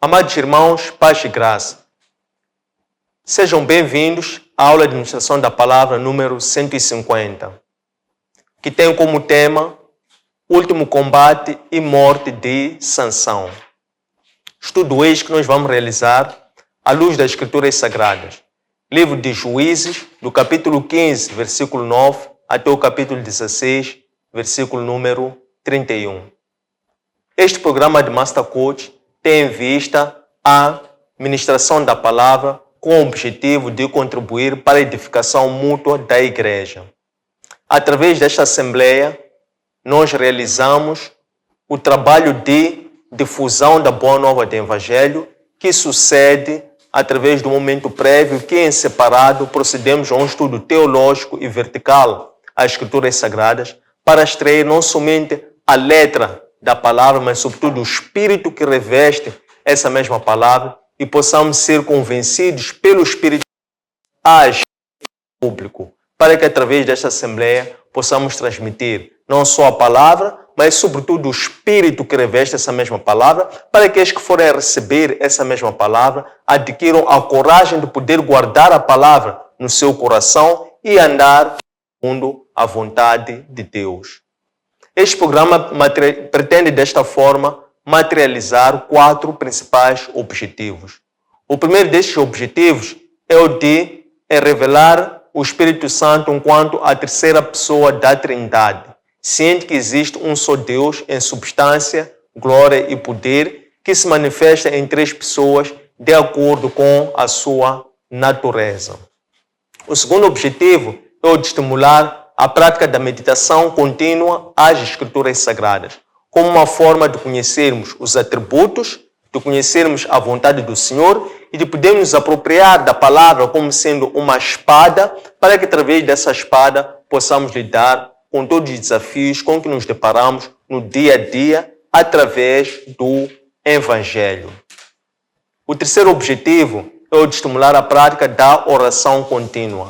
Amados irmãos, paz e graça. Sejam bem-vindos à aula de administração da palavra número 150, que tem como tema Último combate e morte de Sansão. Estudo este que nós vamos realizar à luz das Escrituras Sagradas. Livro de Juízes, do capítulo 15, versículo 9, até o capítulo 16, versículo número 31. Este programa de Master Coach tem em vista a ministração da palavra com o objetivo de contribuir para a edificação mútua da igreja. Através desta assembleia, nós realizamos o trabalho de difusão da boa nova do Evangelho, que sucede através do momento prévio que, em separado, procedemos a um estudo teológico e vertical às Escrituras Sagradas para extrair não somente a letra da palavra, mas sobretudo o espírito que reveste essa mesma palavra e possamos ser convencidos pelo Espírito a agir no público, para que através desta assembleia possamos transmitir não só a palavra, mas sobretudo o espírito que reveste essa mesma palavra, para que os que forem receber essa mesma palavra adquiram a coragem de poder guardar a palavra no seu coração e andar segundo a vontade de Deus. Este programa pretende desta forma materializar 4 principais objetivos. O primeiro destes objetivos é o de revelar o Espírito Santo enquanto a terceira pessoa da Trindade, ciente que existe um só Deus em substância, glória e poder, que se manifesta em 3 pessoas de acordo com a sua natureza. O segundo objetivo é o de estimular a prática da meditação contínua às Escrituras Sagradas, como uma forma de conhecermos os atributos, de conhecermos a vontade do Senhor e de podermos nos apropriar da palavra como sendo uma espada, para que através dessa espada possamos lidar com todos os desafios com que nos deparamos no dia a dia através do Evangelho. O terceiro objetivo é o de estimular a prática da oração contínua.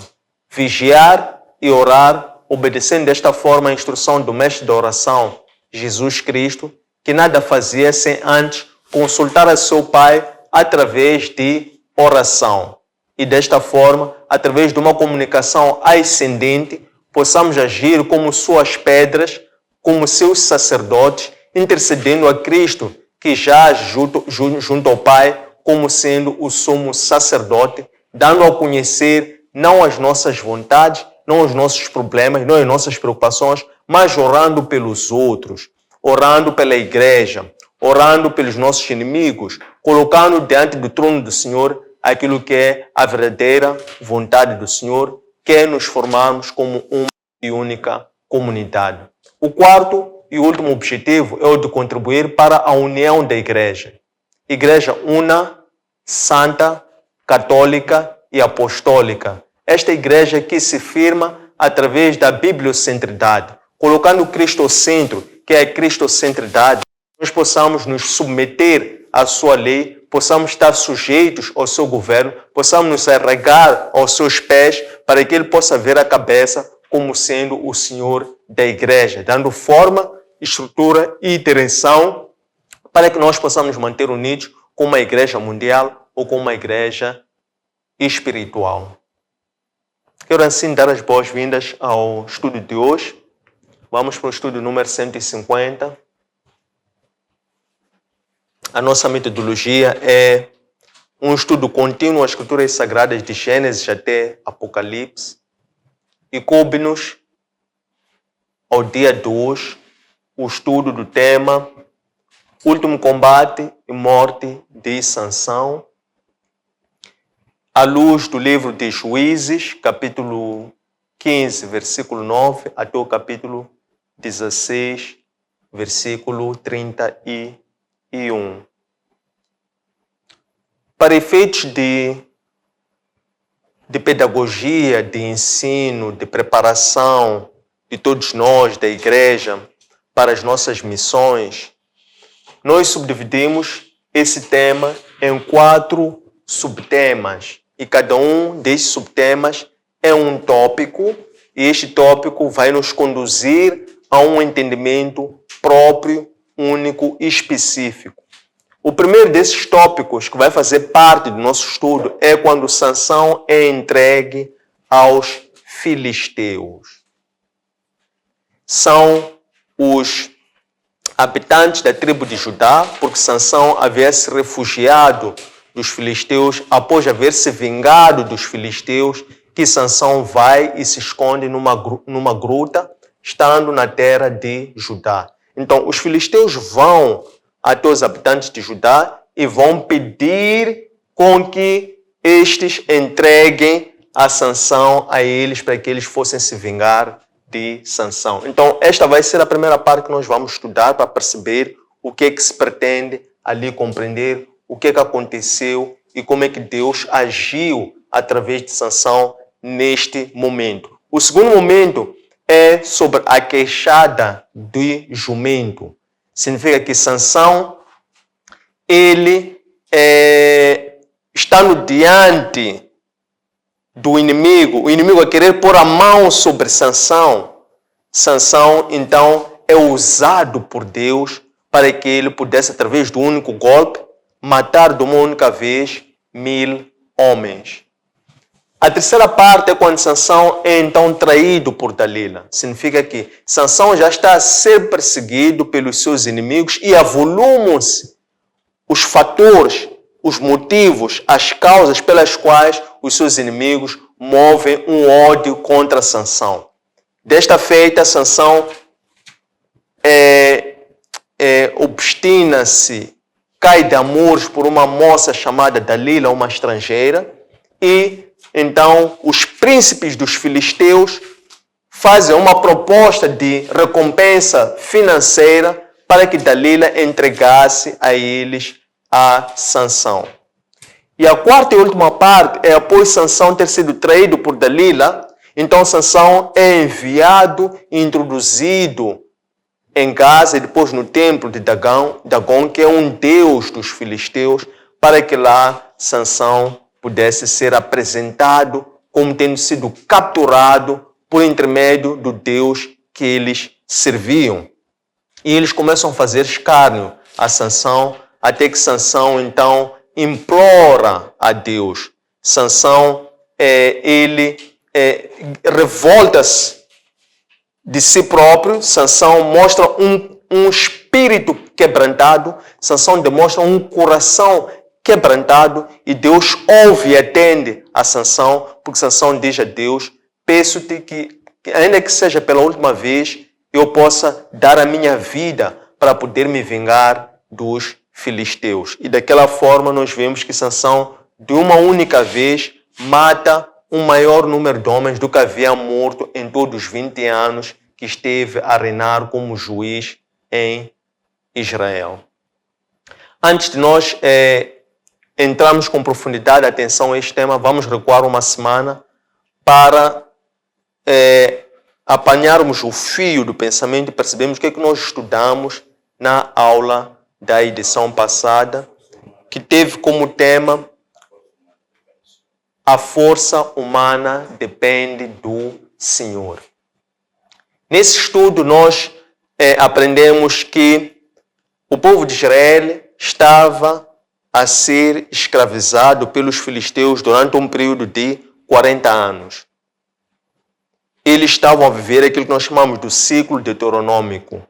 Vigiar e orar, obedecendo desta forma a instrução do mestre da oração, Jesus Cristo, que nada fazia sem antes consultar a seu Pai através de oração. E desta forma, através de uma comunicação ascendente, possamos agir como suas pedras, como seus sacerdotes, intercedendo a Cristo, que jaz junto ao Pai, como sendo o sumo sacerdote, dando a conhecer não as nossas vontades, não os nossos problemas, não as nossas preocupações, mas orando pelos outros, orando pela igreja, orando pelos nossos inimigos, colocando diante do trono do Senhor aquilo que é a verdadeira vontade do Senhor, que é nos formarmos como uma e única comunidade. O quarto e último objetivo é o de contribuir para a união da igreja. Igreja una, santa, católica e apostólica. Esta igreja que se firma através da bibliocentridade, colocando Cristo ao centro, que é a cristocentridade, nós possamos nos submeter à sua lei, possamos estar sujeitos ao seu governo, possamos nos arregar aos seus pés, para que ele possa ver a cabeça como sendo o Senhor da igreja, dando forma, estrutura e direção para que nós possamos nos manter unidos como uma igreja mundial ou como uma igreja espiritual. Quero assim dar as boas-vindas ao estudo de hoje. Vamos para o estudo número 150. A nossa metodologia é um estudo contínuo às Escrituras Sagradas de Gênesis até Apocalipse e coube-nos ao dia de hoje o estudo do tema Último combate e morte de Sansão, à luz do livro de Juízes, capítulo 15, versículo 9, até o capítulo 16, versículo 31. Para efeitos de pedagogia, de ensino, de preparação de todos nós, da igreja, para as nossas missões, nós subdividimos esse tema em 4 subtemas. E cada um desses subtemas é um tópico, e este tópico vai nos conduzir a um entendimento próprio, único e específico. O primeiro desses tópicos que vai fazer parte do nosso estudo é quando Sansão é entregue aos filisteus. São os habitantes da tribo de Judá, porque Sansão havia se refugiado dos filisteus após haver se vingado dos filisteus, que Sansão vai e se esconde numa gruta, estando na terra de Judá. Então, os filisteus vão até os habitantes de Judá e vão pedir com que estes entreguem a Sansão a eles, para que eles fossem se vingar de Sansão. Então, esta vai ser a primeira parte que nós vamos estudar para perceber o que é que se pretende ali compreender, o que é que aconteceu e como é que Deus agiu através de Sansão neste momento. O segundo momento é sobre a queixada de jumento. Significa que Sansão, ele estando diante do inimigo, o inimigo a querer pôr a mão sobre Sansão, Sansão então é usado por Deus para que ele pudesse, através de um único golpe, matar de uma única vez 1000 homens. A terceira parte é quando Sansão é então traído por Dalila. Significa que Sansão já está a ser perseguido pelos seus inimigos e avolumam-se os fatores, os motivos, as causas pelas quais os seus inimigos movem um ódio contra Sansão. Desta feita, Sansão obstina-se, cai de amores por uma moça chamada Dalila, uma estrangeira, e então os príncipes dos filisteus fazem uma proposta de recompensa financeira para que Dalila entregasse a eles a Sansão. E a quarta e última parte é após Sansão ter sido traído por Dalila, então Sansão é enviado e introduzido em Gaza e depois no templo de Dagon, que é um deus dos filisteus, para que lá Sansão pudesse ser apresentado como tendo sido capturado por intermédio do Deus que eles serviam. E eles começam a fazer escárnio a Sansão, até que Sansão então implora a Deus. Sansão, revolta-se de si próprio. Sansão mostra um espírito quebrantado. Sansão demonstra um coração quebrantado e Deus ouve e atende a Sansão, porque Sansão diz a Deus: peço-te que, ainda que seja pela última vez, eu possa dar a minha vida para poder me vingar dos filisteus. E daquela forma nós vemos que Sansão, de uma única vez, mata um maior número de homens do que havia morto em todos os 20 anos que esteve a reinar como juiz em Israel. Antes de nós entrarmos com profundidade e atenção a este tema, vamos recuar uma semana para apanharmos o fio do pensamento e percebermos o que é que nós estudamos na aula da edição passada, que teve como tema: a força humana depende do Senhor. Nesse estudo nós aprendemos que o povo de Israel estava a ser escravizado pelos filisteus durante um período de 40 anos. Eles estavam a viver aquilo que nós chamamos do ciclo deuteronômico.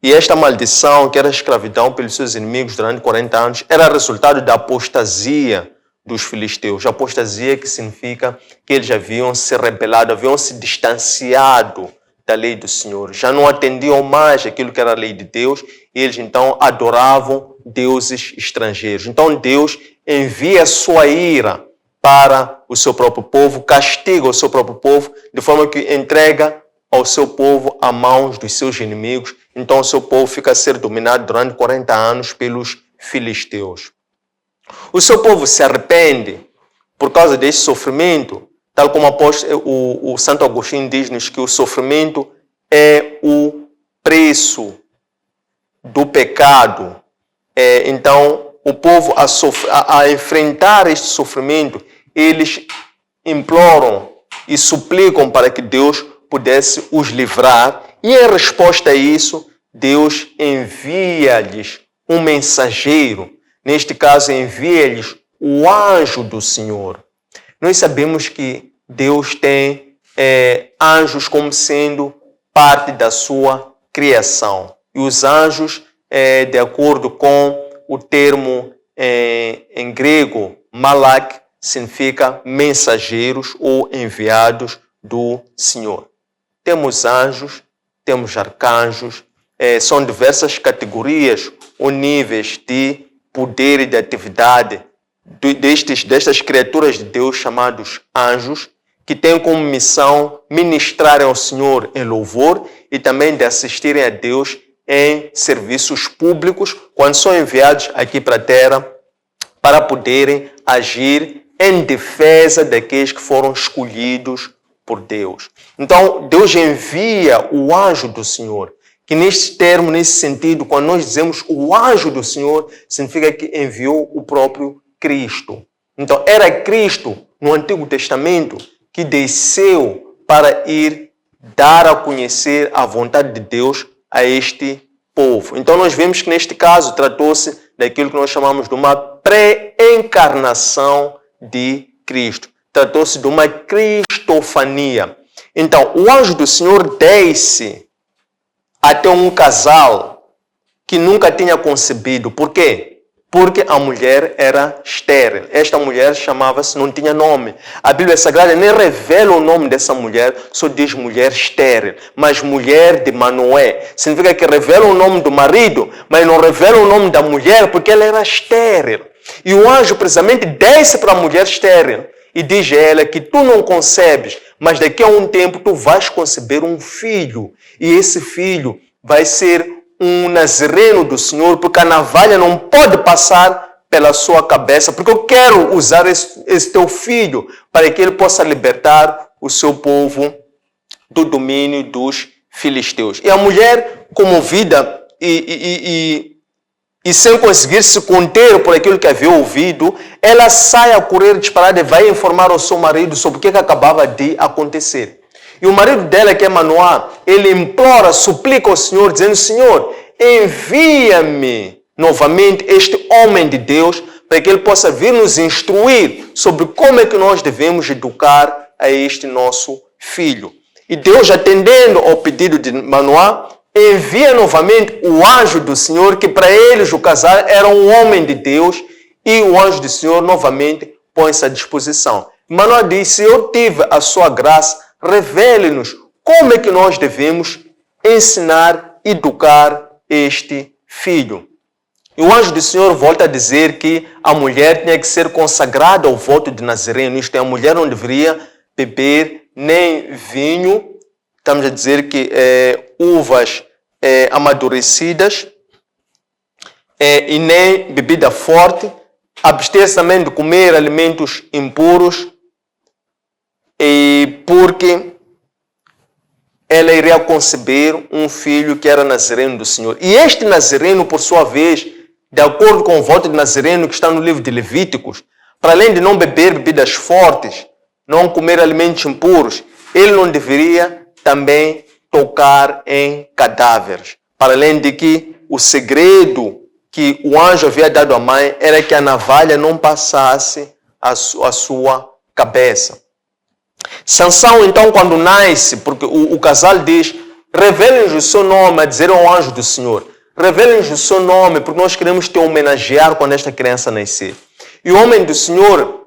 E esta maldição, que era a escravidão pelos seus inimigos durante 40 anos, era resultado da apostasia dos filisteus. Apostasia que significa que eles haviam se rebelado, haviam se distanciado da lei do Senhor. Já não atendiam mais aquilo que era a lei de Deus, e eles então adoravam deuses estrangeiros. Então Deus envia a sua ira para o seu próprio povo, castiga o seu próprio povo, de forma que entrega ao seu povo a mãos dos seus inimigos. Então o seu povo fica a ser dominado durante 40 anos pelos filisteus. O seu povo se arrepende por causa desse sofrimento, tal como o Santo Agostinho diz-nos que o sofrimento é o preço do pecado. Então o povo a enfrentar este sofrimento, eles imploram e suplicam para que Deus pudesse os livrar, e em resposta a isso, Deus envia-lhes um mensageiro. neste caso envia-lhes o anjo do Senhor. Nós sabemos que Deus tem anjos como sendo parte da sua criação. E os anjos, de acordo com o termo em grego, malak, significa mensageiros ou enviados do Senhor. Temos anjos, temos arcanjos, são diversas categorias ou níveis de poder e de atividade destas criaturas de Deus chamados anjos, que têm como missão ministrarem ao Senhor em louvor e também de assistirem a Deus em serviços públicos, quando são enviados aqui para a terra para poderem agir em defesa daqueles que foram escolhidos por Deus. Então, Deus envia o anjo do Senhor, que neste termo, nesse sentido, quando nós dizemos o anjo do Senhor, significa que enviou o próprio Cristo. Então, era Cristo, no Antigo Testamento, que desceu para ir dar a conhecer a vontade de Deus a este povo. Então, nós vemos que neste caso tratou-se daquilo que nós chamamos de uma pré-encarnação de Cristo. Tratou-se de uma cristofania. Então, o anjo do Senhor desce até um casal que nunca tinha concebido. Por quê? Porque a mulher era estéril. Esta mulher chamava-se, não tinha nome. A Bíblia Sagrada nem revela o nome dessa mulher, só diz mulher estéril. Mas mulher de Manoé. Significa que revela o nome do marido, mas não revela o nome da mulher, porque ela era estéril. E o anjo precisamente desce para a mulher estéril e diz a ela que tu não concebes, mas daqui a um tempo tu vais conceber um filho. E esse filho vai ser um nazireno do Senhor, porque a navalha não pode passar pela sua cabeça, porque eu quero usar esse teu filho para que ele possa libertar o seu povo do domínio dos filisteus. E a mulher, comovida e sem conseguir se conter por aquilo que havia ouvido, ela sai a correr disparada e vai informar ao seu marido sobre o que acabava de acontecer. E o marido dela, que é Manoá, ele implora, suplica ao Senhor, dizendo: Senhor, envia-me novamente este homem de Deus para que ele possa vir nos instruir sobre como é que nós devemos educar a este nosso filho. E Deus, atendendo ao pedido de Manoá, envia novamente o anjo do Senhor, que para eles o casal era um homem de Deus, e o anjo do Senhor novamente põe-se à disposição. Manoá diz: se eu tive a sua graça, revele-nos como é que nós devemos ensinar, educar este filho. E o anjo do Senhor volta a dizer que a mulher tinha que ser consagrada ao voto de Nazireno. Isto é, a mulher não deveria beber nem vinho, estamos a dizer que uvas amadurecidas, e nem bebida forte, abster-se também de comer alimentos impuros, e porque ela iria conceber um filho que era nazireno do Senhor. E este nazireno, por sua vez, de acordo com o voto de Nazireno que está no livro de Levíticos, para além de não beber bebidas fortes, não comer alimentos impuros, ele não deveria também tocar em cadáveres. Para além de que o segredo que o anjo havia dado à mãe era que a navalha não passasse a sua cabeça. Sansão, então, quando nasce, porque o casal diz: revele-nos o seu nome, a dizer ao anjo do Senhor, revele-nos o seu nome, porque nós queremos te homenagear quando esta criança nascer. E o homem do Senhor,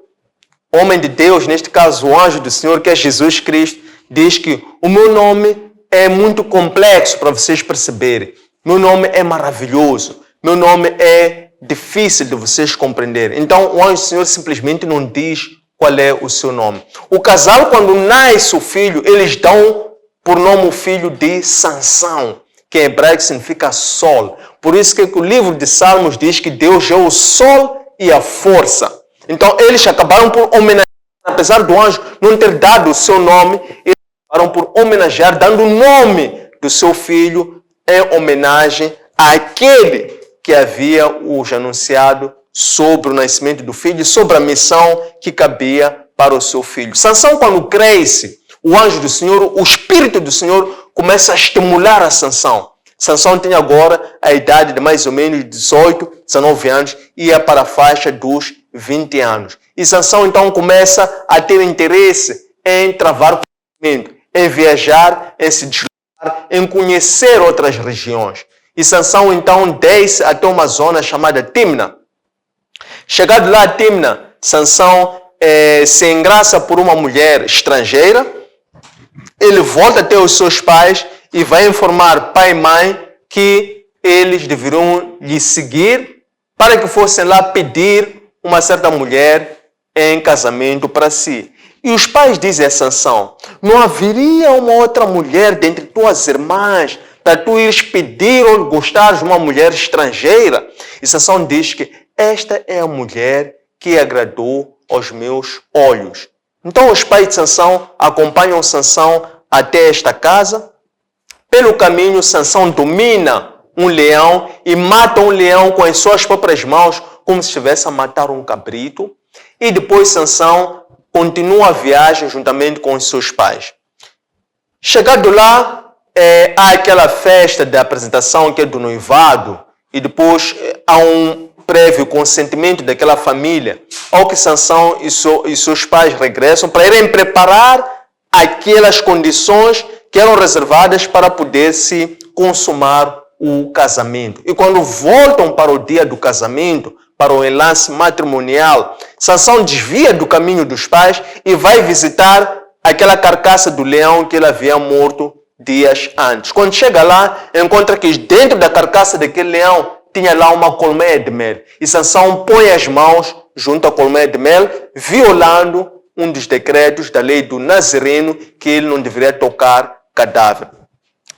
homem de Deus, neste caso o anjo do Senhor, que é Jesus Cristo, diz que o meu nome é muito complexo para vocês perceberem. Meu nome é maravilhoso. Meu nome é difícil de vocês compreenderem. Então o anjo do Senhor simplesmente não diz qual é o seu nome. O casal, quando nasce o filho, eles dão por nome o filho de Sansão, que em hebraico significa sol. Por isso que o livro de Salmos diz que Deus é o sol e a força. Então eles acabaram por homenagear, apesar do anjo não ter dado o seu nome, eles acabaram por homenagear, dando o nome do seu filho em homenagem àquele que havia os anunciado sobre o nascimento do filho e sobre a missão que cabia para o seu filho. Sansão, quando cresce, o anjo do Senhor, o Espírito do Senhor começa a estimular a Sansão. Sansão tinha agora a idade de mais ou menos 18, 19 anos, e ia para a faixa dos 20 anos. E Sansão então começa a ter interesse em travar conhecimento, em viajar, em se deslocar, em conhecer outras regiões. E Sansão então desce até uma zona chamada Timna. Chegado lá a Timna, Sansão se engraça por uma mulher estrangeira. Ele volta até os seus pais e vai informar pai e mãe que eles deveriam lhe seguir para que fossem lá pedir uma certa mulher em casamento para si. E os pais dizem a Sansão: não haveria uma outra mulher dentre tuas irmãs para tu ires pedir ou gostares de uma mulher estrangeira? E Sansão diz que esta é a mulher que agradou aos meus olhos. Então os pais de Sansão acompanham Sansão até esta casa. Pelo caminho, Sansão domina um leão e mata um leão com as suas próprias mãos, como se estivesse a matar um cabrito. E depois Sansão continua a viagem juntamente com os seus pais. Chegado lá, há aquela festa de apresentação que é do noivado, e depois há um prévio consentimento daquela família, ao que Sansão e seus pais regressam para irem preparar aquelas condições que eram reservadas para poder se consumar o casamento. E quando voltam para o dia do casamento, para o enlace matrimonial, Sansão desvia do caminho dos pais e vai visitar aquela carcaça do leão que ele havia morto dias antes. Quando chega lá, encontra que dentro da carcaça daquele leão tinha lá uma colmeia de mel. E Sansão põe as mãos junto à colmeia de mel, violando um dos decretos da lei do Nazireno, que ele não deveria tocar cadáver.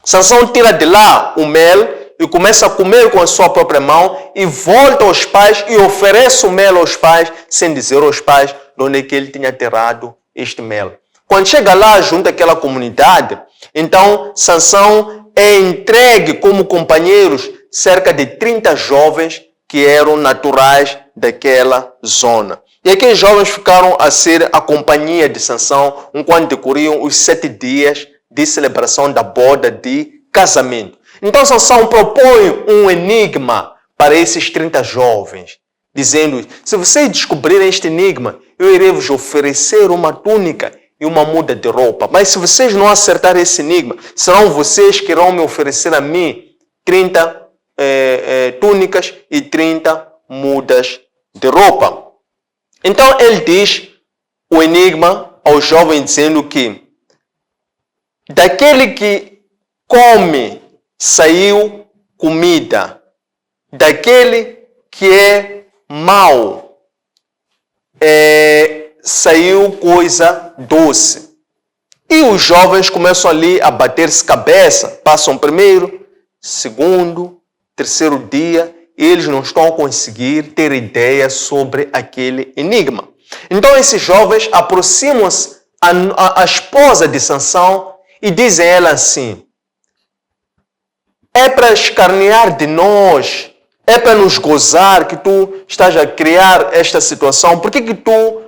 Sansão tira de lá o mel e começa a comer com a sua própria mão e volta aos pais e oferece o mel aos pais, sem dizer aos pais de onde é que ele tinha tirado este mel. Quando chega lá junto àquela comunidade, então Sansão é entregue como companheiros cerca de 30 jovens que eram naturais daquela zona. E aqueles jovens ficaram a ser a companhia de Sansão enquanto decorriam os 7 dias de celebração da boda de casamento. Então Sansão propõe um enigma para esses 30 jovens, dizendo: se vocês descobrirem este enigma, eu irei vos oferecer uma túnica e uma muda de roupa. Mas se vocês não acertarem esse enigma, serão vocês que irão me oferecer a mim 30 túnicas e 30 mudas de roupa. Então ele diz o enigma aos jovens, dizendo que daquele que come saiu comida, daquele que é mau saiu coisa doce. E os jovens começam ali a bater-se cabeça, passam primeiro, segundo, terceiro dia, e eles não estão a conseguir ter ideia sobre aquele enigma. Então esses jovens aproximam-se à esposa de Sansão e dizem a ela assim: é para escarnear de nós, é para nos gozar que tu estás a criar esta situação. Por que tu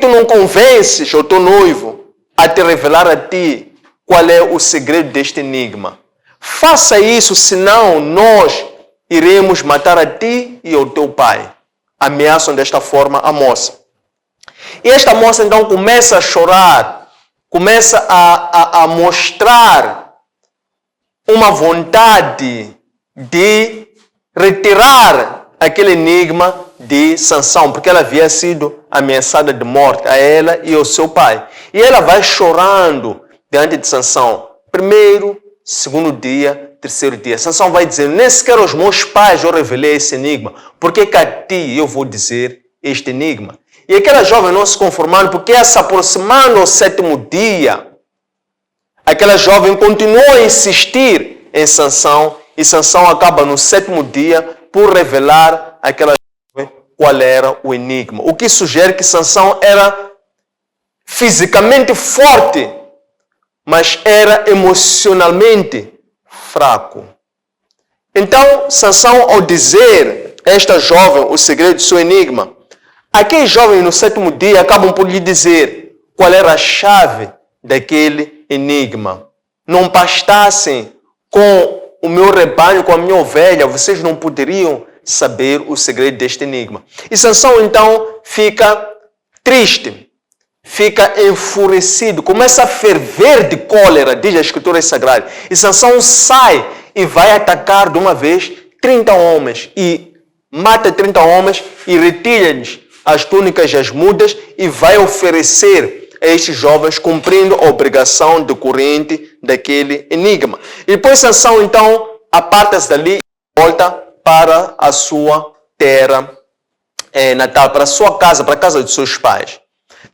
não convences o teu noivo a te revelar a ti qual é o segredo deste enigma? Faça isso, senão nós iremos matar a ti e ao teu pai. Ameaçam desta forma a moça. E esta moça então começa a chorar, começa a mostrar uma vontade de retirar aquele enigma de Sansão, porque ela havia sido ameaçada de morte, a ela e ao seu pai. E ela vai chorando diante de Sansão. Primeiro, segundo dia, terceiro dia. Sansão vai dizer: nem sequer aos meus pais eu revelei esse enigma. Por que a ti eu vou dizer este enigma? E aquela jovem não se conformando, porque se aproximando ao 7º dia, aquela jovem continua a insistir em Sansão, e Sansão acaba no 7º dia por revelar àquela jovem qual era o enigma. O que sugere que Sansão era fisicamente forte, mas era emocionalmente fraco. Então, Sansão, ao dizer a esta jovem o segredo do seu enigma, aqueles jovens no 7º dia acabam por lhe dizer qual era a chave daquele enigma. Não pastassem com o meu rebanho, com a minha ovelha, vocês não poderiam saber o segredo deste enigma. E Sansão então fica triste, fica enfurecido, começa a ferver de cólera, diz a Escritura Sagrada. E Sansão sai e vai atacar de uma vez 30 homens e mata 30 homens e retira-lhes as túnicas e as mudas e vai oferecer a estes jovens, cumprindo a obrigação decorrente daquele enigma. E depois Sansão então aparta-se dali e volta para a sua terra natal, para a sua casa, para a casa de seus pais.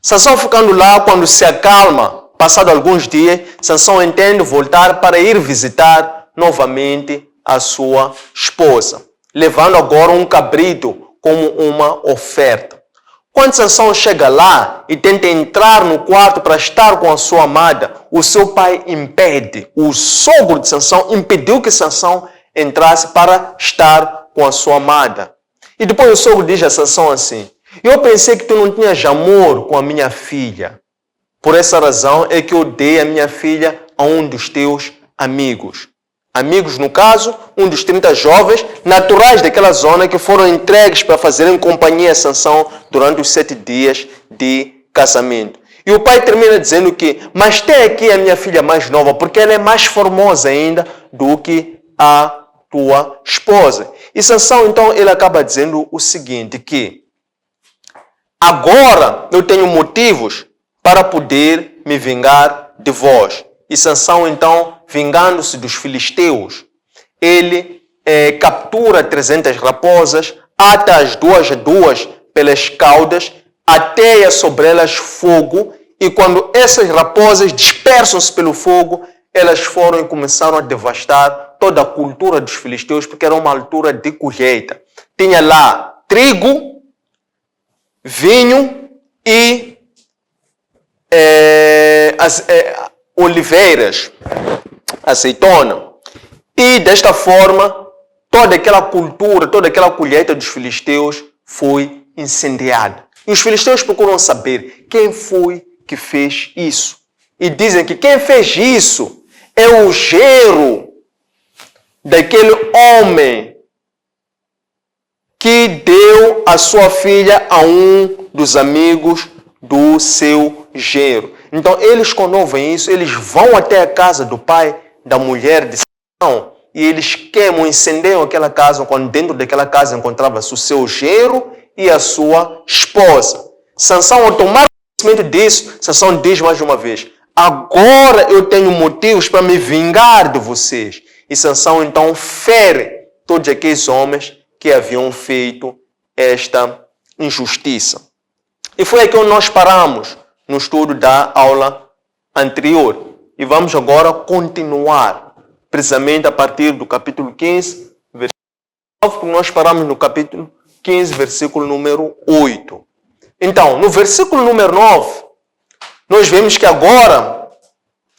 Sansão ficando lá, quando se acalma, passado alguns dias, Sansão entende voltar para ir visitar novamente a sua esposa, levando agora um cabrito como uma oferta. Quando Sansão chega lá e tenta entrar no quarto para estar com a sua amada, o seu pai impede. O sogro de Sansão impediu que Sansão entrasse para estar com a sua amada. E depois o sogro diz a Sansão assim: eu pensei que tu não tinhas amor com a minha filha. Por essa razão é que eu dei a minha filha a um dos teus amigos. Amigos, no caso, um dos 30 jovens naturais daquela zona que foram entregues para fazerem companhia a Sansão durante os 7 dias de casamento. E o pai termina dizendo que, mas tem aqui a minha filha mais nova, porque ela é mais formosa ainda do que a tua esposa. E Sansão, então, ele acaba dizendo o seguinte, que agora eu tenho motivos para poder me vingar de vós. E Sansão, então, vingando-se dos filisteus, ele captura 300 raposas, ata as duas pelas caudas, ateia sobre elas fogo, e quando essas raposas dispersam-se pelo fogo, elas foram e começaram a devastar toda a cultura dos filisteus, porque era uma altura de colheita. Tinha lá trigo, vinho e oliveiras, azeitona. E desta forma, toda aquela cultura, toda aquela colheita dos filisteus foi incendiada. E os filisteus procuram saber quem foi que fez isso. E dizem que quem fez isso é o genro daquele homem que deu a sua filha a um dos amigos do seu genro. Então, eles, quando ouvem isso, eles vão até a casa do pai da mulher de Sansão e eles queimam, incendiam aquela casa, quando dentro daquela casa encontrava-se o seu genro e a sua esposa. Sansão, ao tomar conhecimento disso, Sansão diz mais uma vez: agora eu tenho motivos para me vingar de vocês. E Sansão, então, fere todos aqueles homens que haviam feito esta injustiça. E foi aqui onde nós paramos no estudo da aula anterior. E vamos agora continuar, precisamente a partir do capítulo 15, versículo 9, porque nós paramos no capítulo 15, versículo número 8. Então, no versículo número 9, nós vemos que agora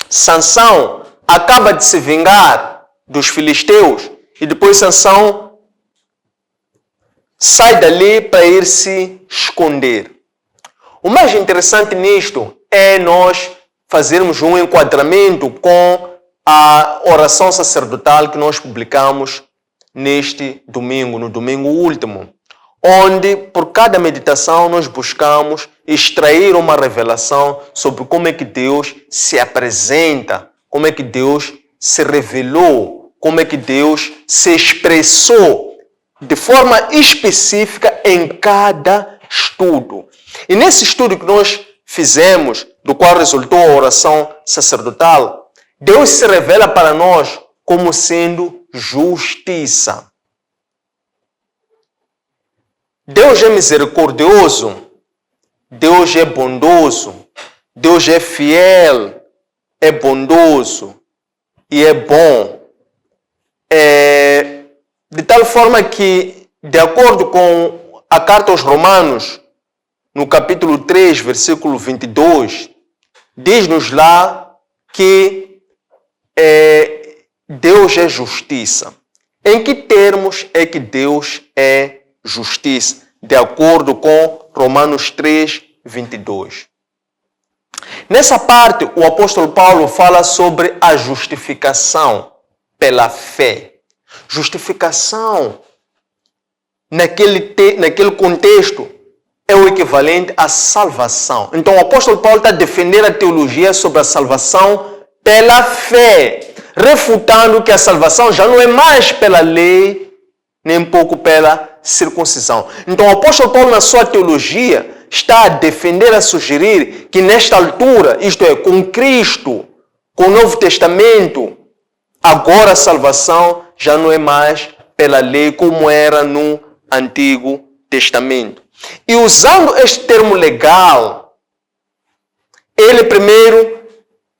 Sansão acaba de se vingar dos filisteus e depois Sansão sai dali para ir se esconder. O mais interessante nisto é nós fazermos um enquadramento com a oração sacerdotal que nós publicamos neste domingo, no domingo último, onde por cada meditação nós buscamos extrair uma revelação sobre como é que Deus se apresenta, como é que Deus se revelou, como é que Deus se expressou de forma específica em cada estudo. E nesse estudo que nós fizemos, do qual resultou a oração sacerdotal, Deus se revela para nós como sendo justiça. Deus é misericordioso, Deus é bondoso, Deus é fiel, é bondoso e é bom. De tal forma que, de acordo com a carta aos Romanos, no capítulo 3, versículo 22, diz-nos lá que Deus é justiça. Em que termos é que Deus é justiça? De acordo com Romanos 3, 22. Nessa parte, o apóstolo Paulo fala sobre a justificação pela fé. Justificação, naquele contexto, é o equivalente à salvação. Então, o apóstolo Paulo está defendendo a teologia sobre a salvação pela fé, refutando que a salvação já não é mais pela lei, nem pouco pela circuncisão. Então, o apóstolo Paulo, na sua teologia, está a defender, a sugerir que nesta altura, isto é, com Cristo, com o Novo Testamento, agora a salvação já não é mais pela lei como era no Antigo Testamento. E usando este termo legal, ele primeiro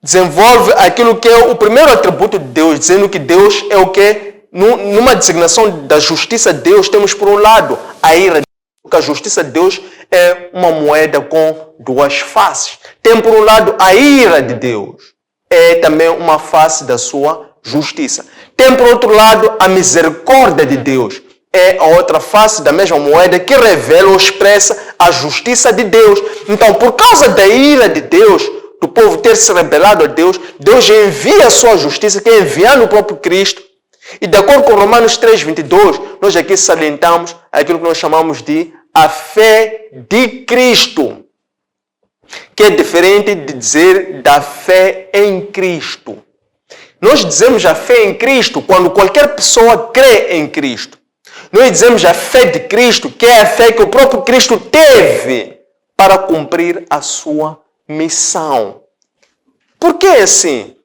desenvolve aquilo que é o primeiro atributo de Deus, dizendo que Deus é o que? Numa designação da justiça de Deus, temos por um lado a ira de Deus, porque a justiça de Deus é uma moeda com duas faces. Tem por um lado a ira de Deus, é também uma face da sua justiça. Tem por outro lado a misericórdia de Deus, é a outra face da mesma moeda que revela ou expressa a justiça de Deus. Então, por causa da ira de Deus, do povo ter se rebelado a Deus, Deus envia a sua justiça, que é enviando o próprio Cristo. E de acordo com Romanos 3:22, nós aqui salientamos aquilo que nós chamamos de a fé de Cristo, que é diferente de dizer da fé em Cristo. Nós dizemos a fé em Cristo quando qualquer pessoa crê em Cristo. Nós dizemos a fé de Cristo, que é a fé que o próprio Cristo teve para cumprir a sua missão. Por que assim?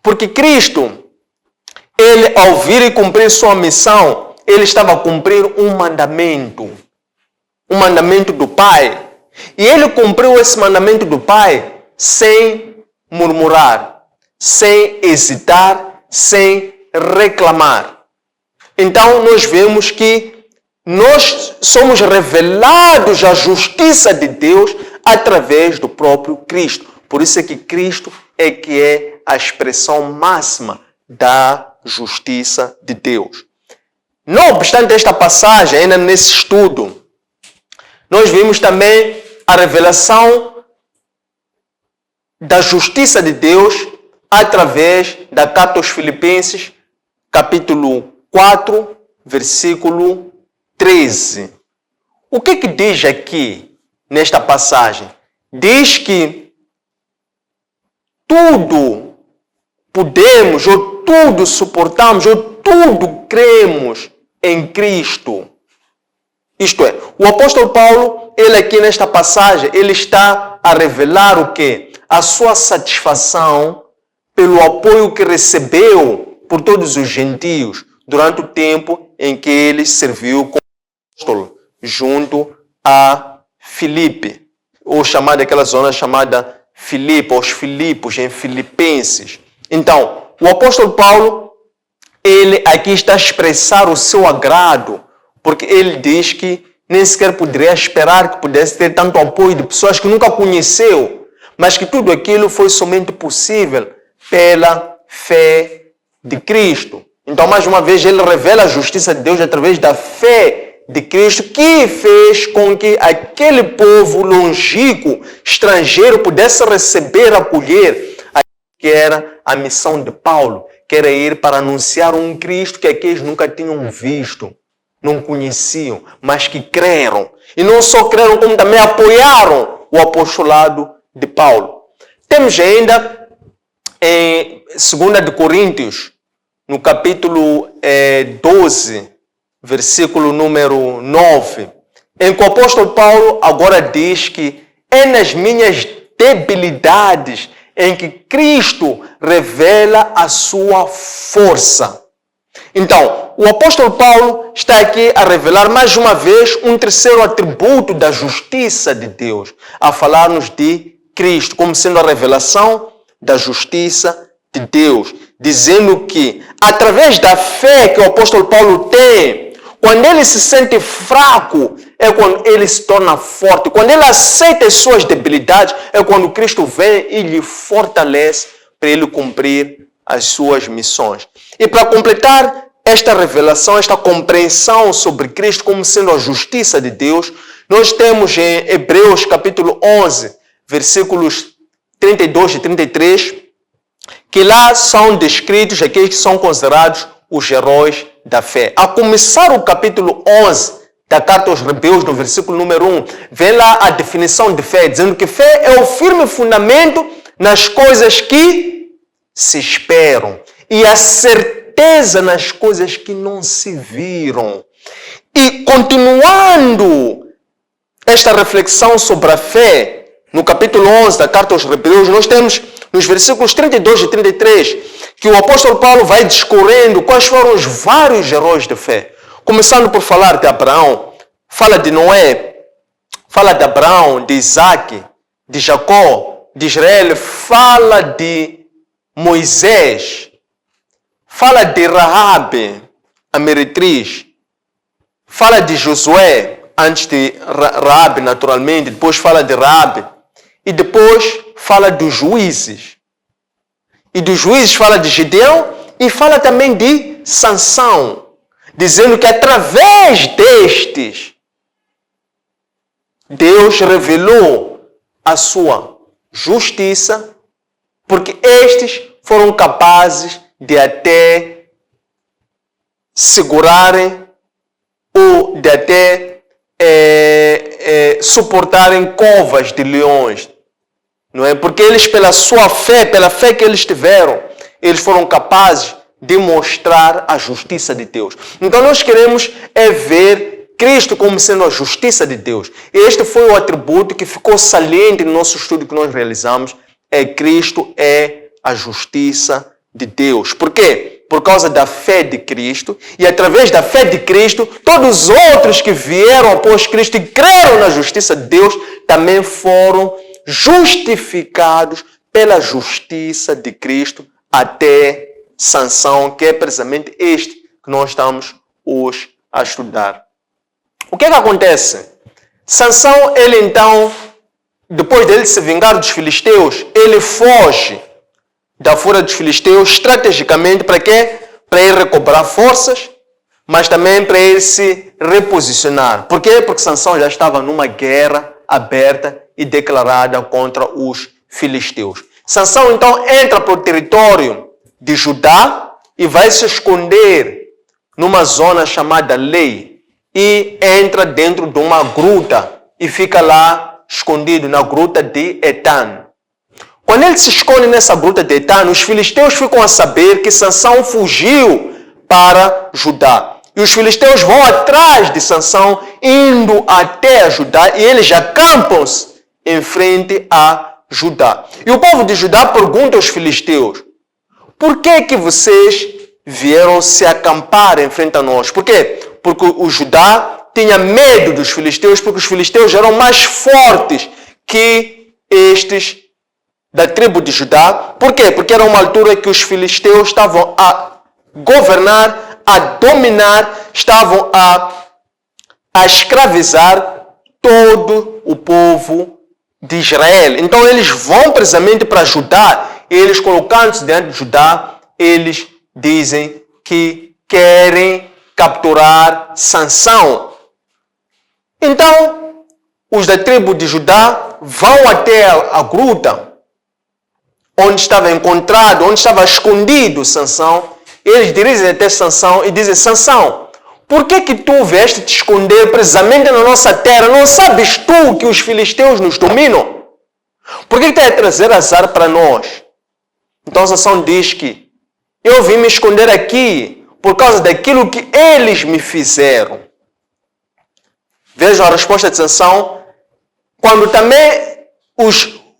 Porque Cristo, ele ao vir e cumprir sua missão, ele estava a cumprir um mandamento do Pai. E ele cumpriu esse mandamento do Pai sem murmurar, sem hesitar, sem reclamar. Então nós vemos que nós somos revelados a justiça de Deus através do próprio Cristo. Por isso é que Cristo é que é a expressão máxima da justiça de Deus. Não obstante esta passagem, ainda nesse estudo, nós vimos também a revelação da justiça de Deus através da carta aos Filipenses, capítulo 4, versículo 13. O que diz aqui nesta passagem? Diz que tudo podemos, ou tudo suportamos, ou tudo cremos em Cristo. Isto é, o apóstolo Paulo, ele aqui nesta passagem, ele está a revelar o quê? A sua satisfação pelo apoio que recebeu por todos os gentios durante o tempo em que ele serviu como apóstolo junto a Filipe, ou chamada aquela zona chamada Filipe, os Filipos, em Filipenses. Então, o apóstolo Paulo, ele aqui está a expressar o seu agrado, porque ele diz que nem sequer poderia esperar que pudesse ter tanto apoio de pessoas que nunca conheceu, mas que tudo aquilo foi somente possível pela fé de Cristo. Então, mais uma vez, ele revela a justiça de Deus através da fé de Cristo, que fez com que aquele povo longínquo, estrangeiro, pudesse receber, acolher que era a missão de Paulo, que era ir para anunciar um Cristo que aqueles nunca tinham visto, não conheciam, mas que creram. E não só creram, como também apoiaram o apostolado de Paulo. Temos ainda em 2 de Coríntios, no capítulo 12, versículo número 9, em que o apóstolo Paulo agora diz que é nas minhas debilidades em que Cristo revela a sua força. Então, o apóstolo Paulo está aqui a revelar mais uma vez um terceiro atributo da justiça de Deus, a falar-nos de Cristo, como sendo a revelação da justiça de Deus, dizendo que, através da fé que o apóstolo Paulo tem, quando ele se sente fraco, é quando ele se torna forte. Quando ele aceita as suas debilidades, é quando Cristo vem e lhe fortalece para ele cumprir as suas missões. E para completar esta revelação, esta compreensão sobre Cristo como sendo a justiça de Deus, nós temos em Hebreus capítulo 11, versículos 32 e 33, que lá são descritos aqueles que são considerados os heróis da fé. A começar o capítulo 11 da carta aos Hebreus, no versículo número 1, vem lá a definição de fé, dizendo que fé é o firme fundamento nas coisas que se esperam e a certeza nas coisas que não se viram. E continuando esta reflexão sobre a fé, no capítulo 11 da carta aos Hebreus, nós temos nos versículos 32 e 33 que o apóstolo Paulo vai discorrendo quais foram os vários heróis de fé. Começando por falar de Abraão, fala de Noé, fala de Abraão, de Isaac, de Jacó, de Israel, fala de Moisés, fala de Raabe, a meretriz, fala de Josué, antes de Raabe, naturalmente, depois fala de Raabe, e depois fala dos juízes. E dos juízes fala de Gideão e fala também de Sansão, dizendo que através destes, Deus revelou a sua justiça, porque estes foram capazes de até segurarem ou de até suportarem covas de leões. Não é? Porque eles, pela sua fé, pela fé que eles tiveram, eles foram capazes de mostrar a justiça de Deus. Então nós queremos ver Cristo como sendo a justiça de Deus. Este foi o atributo que ficou saliente no nosso estudo que nós realizamos. Cristo é a justiça de Deus. Por quê? Por causa da fé de Cristo. E através da fé de Cristo, todos os outros que vieram após Cristo e creram na justiça de Deus, também foram justificados pela justiça de Cristo até Sansão, que é precisamente este que nós estamos hoje a estudar. O que é que acontece? Sansão, ele então, depois dele se vingar dos filisteus, ele foge da fúria dos filisteus estrategicamente para quê? Para ele recobrar forças, mas também para ele se reposicionar. Por quê? Porque Sansão já estava numa guerra aberta e declarada contra os filisteus. Sansão então entra para o território de Judá e vai se esconder numa zona chamada Lei e entra dentro de uma gruta e fica lá escondido na gruta de Etan. Quando ele se esconde nessa gruta de Etan, os filisteus ficam a saber que Sansão fugiu para Judá. E os filisteus vão atrás de Sansão, indo até Judá, e eles acampam-se em frente a Judá. E o povo de Judá pergunta aos filisteus: por que vocês vieram se acampar em frente a nós? Por quê? Porque o Judá tinha medo dos filisteus, porque os filisteus eram mais fortes que estes da tribo de Judá. Por quê? Porque era uma altura que os filisteus estavam a governar, a dominar, estavam a escravizar todo o povo de Israel. Então eles vão precisamente para Judá, e eles, colocando-se diante de Judá, eles dizem que querem capturar Sansão. Então os da tribo de Judá vão até a gruta onde estava encontrado, onde estava escondido Sansão. Eles dirigem até Sansão e dizem: Sansão, por que tu vieste te esconder precisamente na nossa terra? Não sabes tu que os filisteus nos dominam? Por que está a trazer azar para nós? Então Sansão diz que eu vim me esconder aqui por causa daquilo que eles me fizeram. Vejam a resposta de Sansão, quando também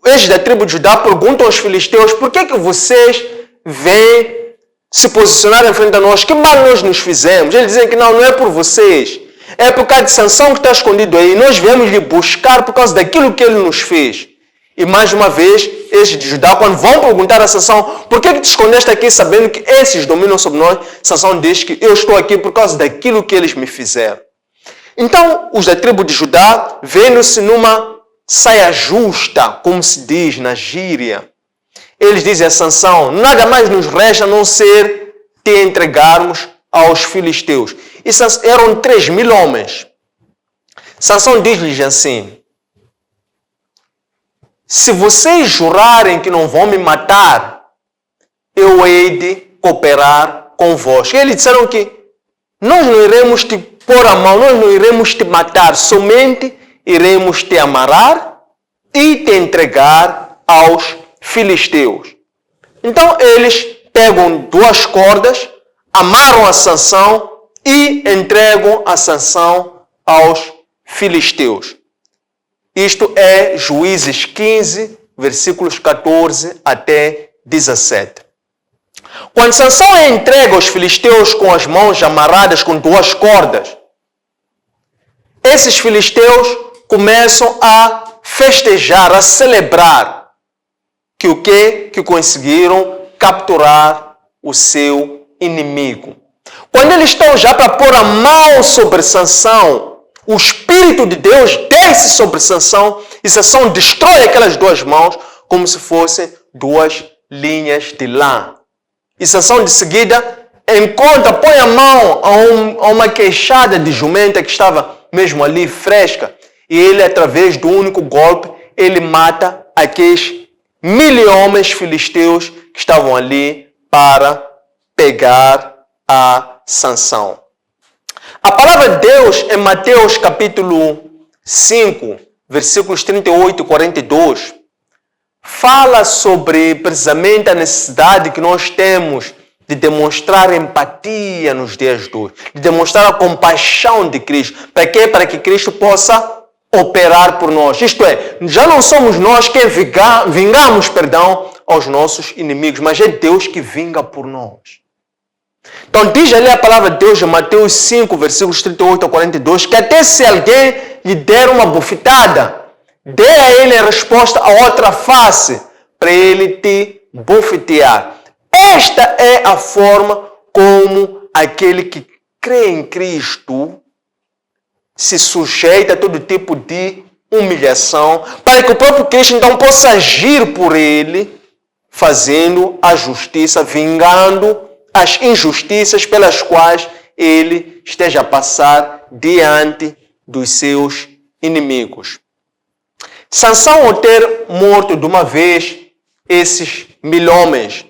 estes da tribo de Judá perguntam aos filisteus: por que vocês vêm se posicionar em frente a nós? Que mal nós nos fizemos? Eles dizem que não é por vocês, é por causa de Sansão que está escondido aí. Nós viemos lhe buscar por causa daquilo que ele nos fez. E mais uma vez, estes de Judá, quando vão perguntar a Sansão: por que te escondeste aqui sabendo que esses dominam sobre nós? Sansão diz que eu estou aqui por causa daquilo que eles me fizeram. Então, os da tribo de Judá, vendo-se numa saia justa, como se diz na gíria, eles dizem a Sansão: nada mais nos resta a não ser te entregarmos aos filisteus. E eram 3.000 homens. Sansão diz-lhes assim: se vocês jurarem que não vão me matar, eu hei de cooperar convosco. E eles disseram que nós não iremos te pôr a mão, nós não iremos te matar, somente iremos te amarrar e te entregar aos filisteus. Então eles pegam 2 cordas, amarram a Sansão e entregam a Sansão aos filisteus. Isto é Juízes 15, versículos 14 até 17. Quando Sansão é entregue aos filisteus com as mãos amarradas com 2 cordas, esses filisteus começam a festejar, a celebrar que conseguiram capturar o seu inimigo. Quando eles estão já para pôr a mão sobre Sansão, o Espírito de Deus desce sobre Sansão e Sansão destrói aquelas 2 mãos como se fossem 2 linhas de lã. E Sansão de seguida põe a mão a uma queixada de jumenta que estava mesmo ali fresca, e ele, através do único golpe, ele mata aqueles 1000 homens filisteus que estavam ali para pegar a Sansão. A palavra de Deus em Mateus capítulo 5, versículos 38 e 42, fala sobre precisamente a necessidade que nós temos de demonstrar empatia nos dias de hoje, de demonstrar a compaixão de Cristo. Para quê? Para que Cristo possa operar por nós. Isto é, já não somos nós que vingamos aos nossos inimigos, mas é Deus que vinga por nós. Então diz ali a palavra de Deus em Mateus 5, versículos 38 a 42, que até se alguém lhe der uma bofetada, dê a ele a resposta a outra face, para ele te bofetear. Esta é a forma como aquele que crê em Cristo se sujeita a todo tipo de humilhação, para que o próprio Cristo então possa agir por ele, fazendo a justiça, vingando as injustiças pelas quais ele esteja a passar diante dos seus inimigos. Sansão, ao ter morto de uma vez esses 1000 homens,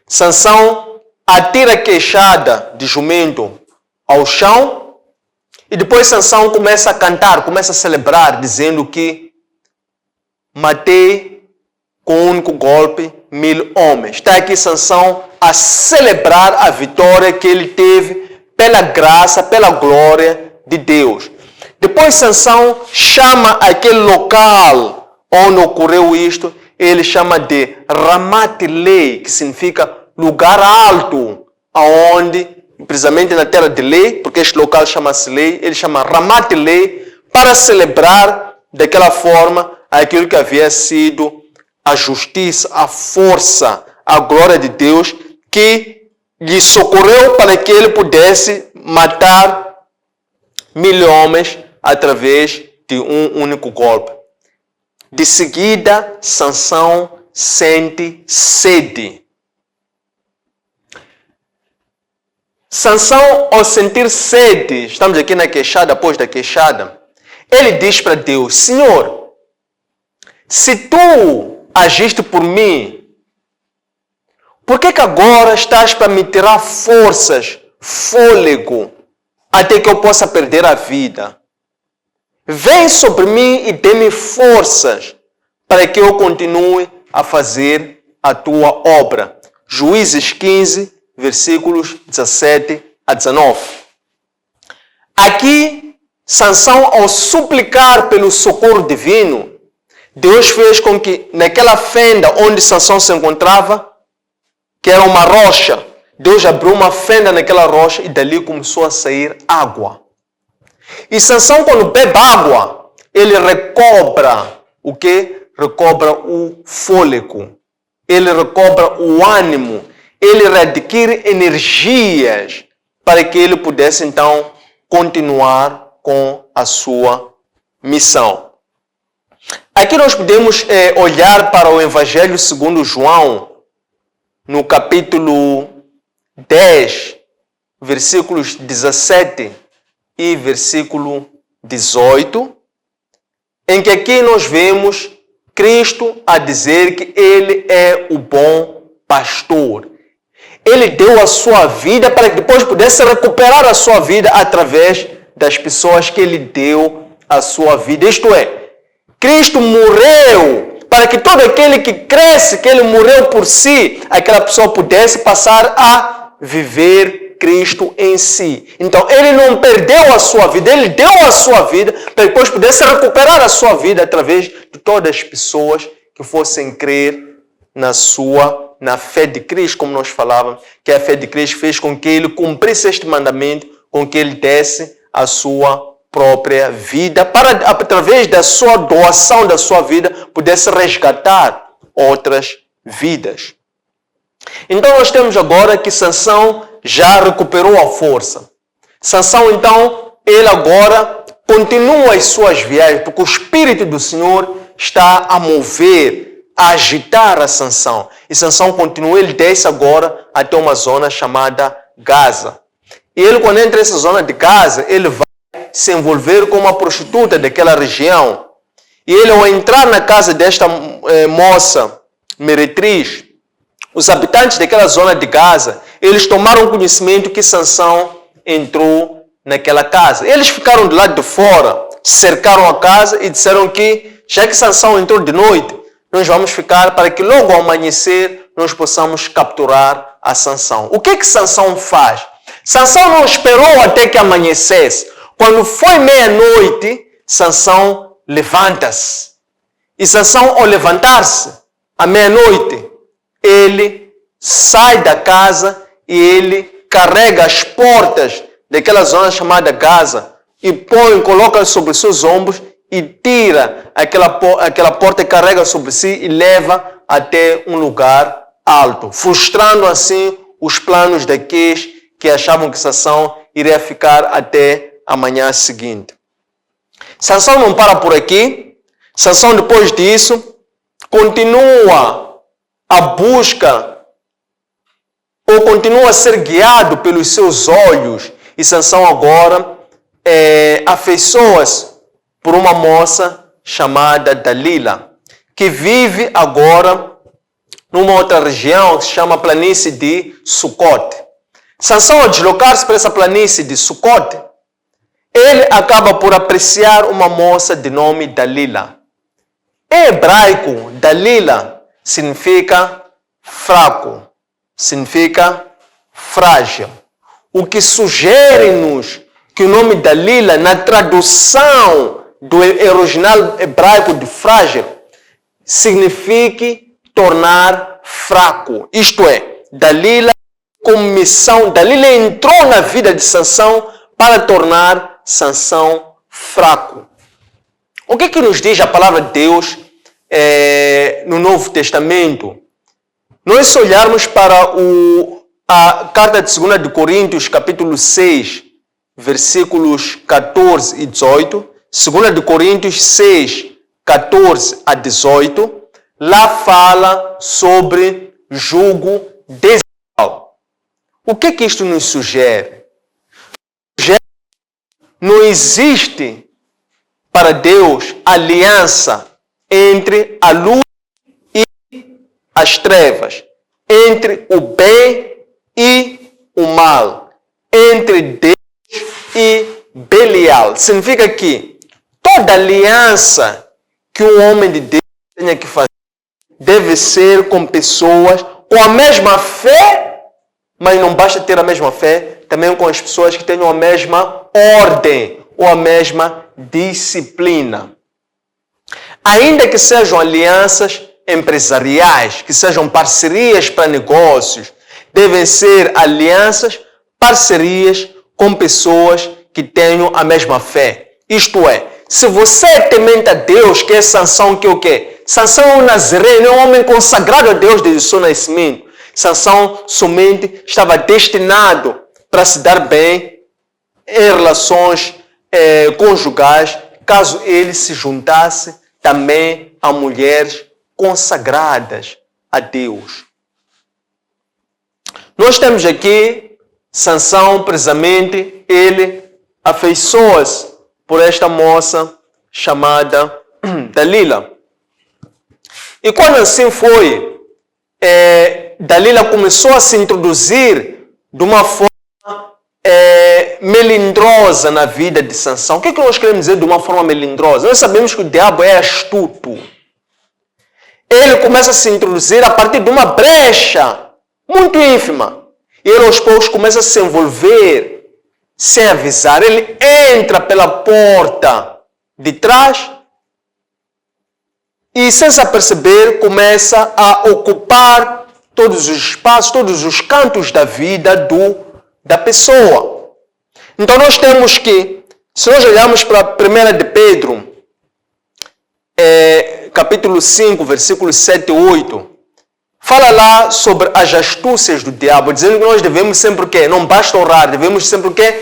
Sansão atira a queixada de jumento ao chão e depois Sansão começa a cantar, começa a celebrar, dizendo que matei com um único golpe 1000 homens. Está aqui Sansão a celebrar a vitória que ele teve pela graça, pela glória de Deus. Depois Sansão chama aquele local onde ocorreu isto, ele chama de Ramat-Lei, que significa lugar alto, aonde, precisamente na terra de Lei, porque este local chama-se Lei, ele chama Ramat-Lei, para celebrar daquela forma aquilo que havia sido a justiça, a força, a glória de Deus, que lhe socorreu para que ele pudesse matar 1000 homens através de um único golpe. De seguida, Sansão sente sede. Sansão, ao sentir sede, estamos aqui na queixada, após da queixada, ele diz para Deus: Senhor, se tu agiste por mim, por que agora estás para me tirar forças, fôlego, até que eu possa perder a vida? Vem sobre mim e dê-me forças para que eu continue a fazer a tua obra. Juízes 15, versículos 17 a 19. Aqui, Sansão, ao suplicar pelo socorro divino, Deus fez com que naquela fenda onde Sansão se encontrava, que era uma rocha, Deus abriu uma fenda naquela rocha e dali começou a sair água. E Sansão, quando bebe água, ele recobra o quê? Recobra o fôlego. Ele recobra o ânimo. Ele readquire energias para que ele pudesse, então, continuar com a sua missão. Aqui nós podemos olhar para o Evangelho segundo João, no capítulo 10, versículos 17 e versículo 18, em que aqui nós vemos Cristo a dizer que Ele é o bom pastor. Ele deu a sua vida para que depois pudesse recuperar a sua vida através das pessoas que Ele deu a sua vida. Isto é, Cristo morreu para que todo aquele que cresce que Ele morreu por si, aquela pessoa pudesse passar a viver Cristo em si. Então, Ele não perdeu a sua vida, Ele deu a sua vida para que depois pudesse recuperar a sua vida através de todas as pessoas que fossem crer na fé de Cristo, como nós falávamos, que a fé de Cristo fez com que Ele cumprisse este mandamento, com que Ele desse a sua própria vida, para, através da sua doação da sua vida, pudesse resgatar outras vidas. Então nós temos agora que Sansão já recuperou a força. Sansão, então, ele agora continua as suas viagens, porque o Espírito do Senhor está a mover, a agitar a Sansão. E Sansão continua, ele desce agora até uma zona chamada Gaza. E ele, quando entra nessa zona de Gaza, ele vai se envolver com uma prostituta daquela região. E ele, ao entrar na casa desta moça meretriz, os habitantes daquela zona de Gaza, eles tomaram conhecimento que Sansão entrou naquela casa. Eles ficaram do lado de fora, cercaram a casa e disseram que, já que Sansão entrou de noite, nós vamos ficar para que logo ao amanhecer nós possamos capturar a Sansão. O que Sansão faz? Sansão não esperou até que amanhecesse. Quando foi meia-noite, Sansão levanta-se. E Sansão, ao levantar-se, à meia-noite, ele sai da casa e ele carrega as portas daquela zona chamada Gaza e coloca sobre seus ombros e tira aquela porta e carrega sobre si e leva até um lugar alto, frustrando assim os planos daqueles que achavam que Sansão iria ficar até a manhã seguinte. Sansão não para por aqui. Sansão, depois disso, continua a busca ou continua a ser guiado pelos seus olhos. E Sansão agora afeiçoa-se por uma moça chamada Dalila, que vive agora numa outra região que se chama planície de Sucote. Sansão, ao deslocar-se para essa planície de Sucote, ele acaba por apreciar uma moça de nome Dalila. Em hebraico, Dalila significa fraco, significa frágil. O que sugere-nos que o nome Dalila, na tradução do original hebraico de frágil, signifique tornar fraco. Isto é, Dalila com missão, Dalila entrou na vida de Sansão para tornar Sansão fraco. O que nos diz a palavra de Deus no Novo Testamento? Nós, se olharmos para a carta de 2 de Coríntios, capítulo 6, versículos 14 e 18, 2 de Coríntios 6, 14 a 18, lá fala sobre jugo desigual. O que isto nos sugere? Não existe para Deus aliança entre a luz e as trevas, entre o bem e o mal, entre Deus e Belial. Significa que toda aliança que um homem de Deus tenha que fazer deve ser com pessoas com a mesma fé, mas não basta ter a mesma fé, também com as pessoas que tenham a mesma ordem ou a mesma disciplina. Ainda que sejam alianças empresariais, que sejam parcerias para negócios, devem ser alianças, parcerias com pessoas que tenham a mesma fé. Isto é, se você é temente a Deus, que é Sansão, que é o quê? Sansão é um nazireu, é um homem consagrado a Deus desde o seu nascimento. Sansão somente estava destinado para se dar bem em relações conjugais, caso ele se juntasse também a mulheres consagradas a Deus. Nós temos aqui Sansão, precisamente, ele afeiçoa-se por esta moça chamada Dalila. E quando assim foi, Dalila começou a se introduzir de uma forma melindrosa na vida de Sansão. O que nós queremos dizer de uma forma melindrosa? Nós sabemos que o diabo é astuto. Ele começa a se introduzir a partir de uma brecha muito ínfima. E ele aos poucos começa a se envolver sem avisar. Ele entra pela porta de trás e, sem se aperceber, começa a ocupar todos os espaços, todos os cantos da vida da pessoa. Então nós temos que, se nós olharmos para a 1 de Pedro, capítulo 5, versículos 7 e 8, fala lá sobre as astúcias do diabo, dizendo que nós devemos sempre o quê? Não basta orar, devemos sempre o quê?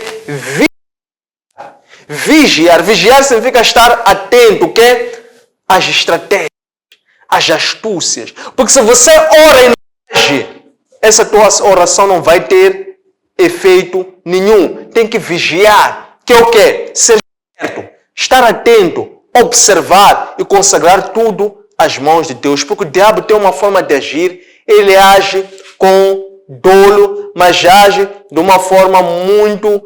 Vigiar. Vigiar significa estar atento, o quê? Às estratégias, às astúcias. Porque se você ora e não age, essa tua oração não vai ter efeito nenhum. Tem que vigiar, que é o quê? Ser certo, estar atento, observar e consagrar tudo às mãos de Deus. Porque o diabo tem uma forma de agir, ele age com dolo, mas age de uma forma muito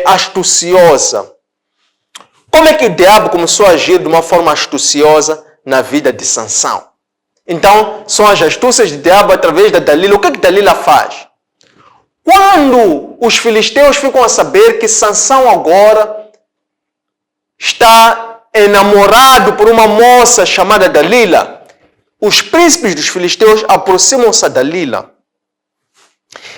astuciosa. Como é que o diabo começou a agir de uma forma astuciosa na vida de Sansão? Então, são as astúcias do diabo através da Dalila. O que Dalila faz? Quando os filisteus ficam a saber que Sansão agora está enamorado por uma moça chamada Dalila, os príncipes dos filisteus aproximam-se a Dalila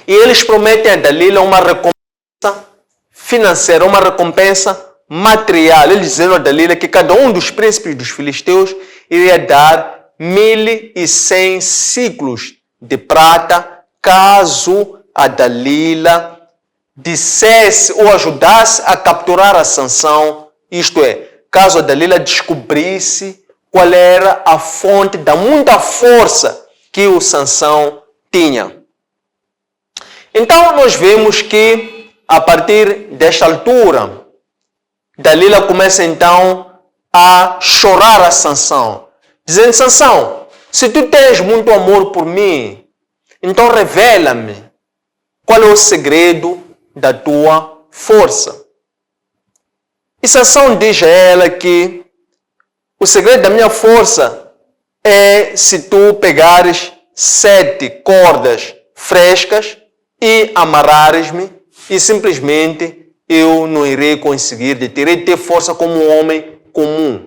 e eles prometem a Dalila uma recompensa financeira, uma recompensa material. Eles dizendo a Dalila que cada um dos príncipes dos filisteus iria dar 1.100 ciclos de prata caso a Dalila dissesse ou ajudasse a capturar a Sansão, isto é, caso a Dalila descobrisse qual era a fonte da muita força que o Sansão tinha. Então nós vemos que a partir desta altura, Dalila começa então a chorar a Sansão, dizendo: Sansão, se tu tens muito amor por mim, então revela-me qual é o segredo da tua força. E Sansão diz a ela que o segredo da minha força é se tu pegares 7 cordas frescas e amarrares-me, e simplesmente eu não irei conseguir de ter força como um homem comum.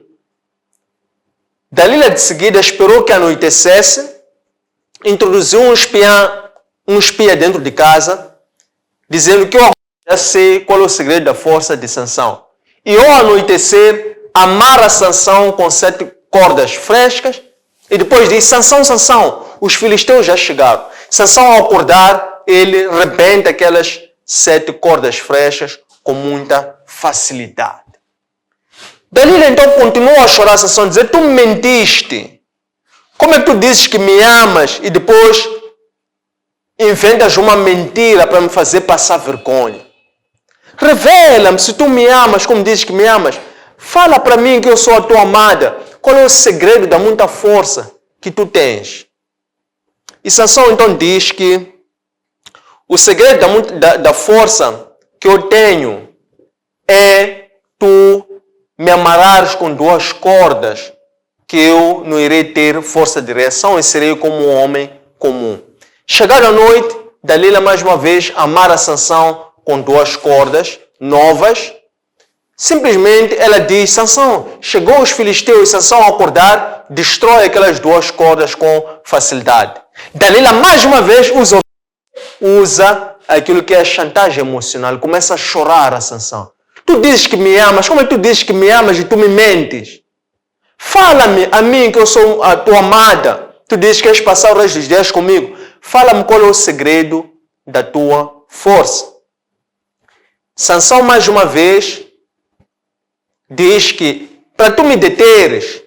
Dalila de seguida esperou que anoitecesse, introduziu um espia dentro de casa, dizendo que eu já sei qual é o segredo da força de Sansão. E ao anoitecer, amarra Sansão com 7 cordas frescas e depois diz: Sansão, Sansão, os filisteus já chegaram. Sansão, ao acordar, ele rebenta aquelas 7 cordas frescas com muita facilidade. Dalila então continuou a chorar Sansão, dizer: tu me mentiste. Como é que tu dizes que me amas e depois inventas uma mentira para me fazer passar vergonha? Revela-me, se tu me amas, como dizes que me amas, fala para mim que eu sou a tua amada. Qual é o segredo da muita força que tu tens? E Sansão então diz que o segredo da força que eu tenho é tu me amarrares com 2 cordas, que eu não irei ter força de reação e serei como um homem comum. Chegada a noite, Dalila mais uma vez amarra Sansão com 2 cordas novas. Simplesmente ela diz: Sansão, chegou os filisteus. E Sansão, ao acordar, destrói aquelas 2 cordas com facilidade. Dalila mais uma vez usa aquilo que é a chantagem emocional. Começa a chorar a Sansão. Tu dizes que me amas. Como é que tu dizes que me amas e tu me mentes? Fala-me a mim que eu sou a tua amada. Tu dizes que queres passar o resto dos dias comigo. Fala-me qual é o segredo da tua força. Sansão mais uma vez diz que para tu me deteres,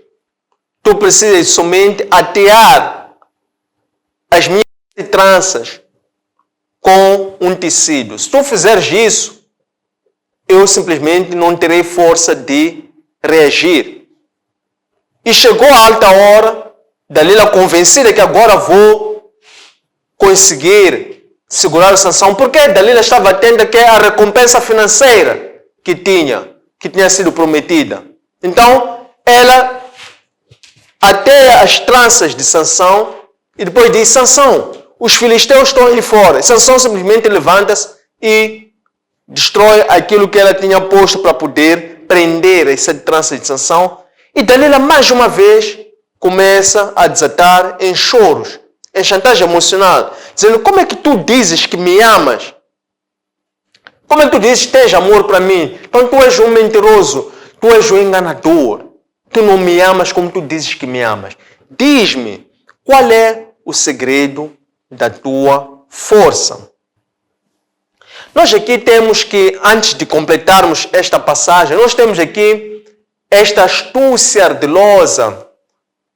tu precisas somente atear as minhas tranças com um tecido. Se tu fizeres isso, eu simplesmente não terei força de reagir. E chegou a alta hora, Dalila convencida que agora vou conseguir segurar Sansão, porque Dalila estava atenta que a recompensa financeira que tinha sido prometida. Então, ela até as tranças de Sansão e depois diz: Sansão, os filisteus estão ali fora. E Sansão simplesmente levanta-se e destrói aquilo que ela tinha posto para poder prender essa trança de Sansão. E Dalila, mais uma vez, começa a desatar em choros, em chantagem emocional, dizendo: como é que tu dizes que me amas? Como é que tu dizes que tens amor para mim? Então tu és um mentiroso, tu és um enganador. Tu não me amas como tu dizes que me amas. Diz-me, qual é o segredo da tua força? Nós aqui temos que, antes de completarmos esta passagem, nós temos aqui esta astúcia ardilosa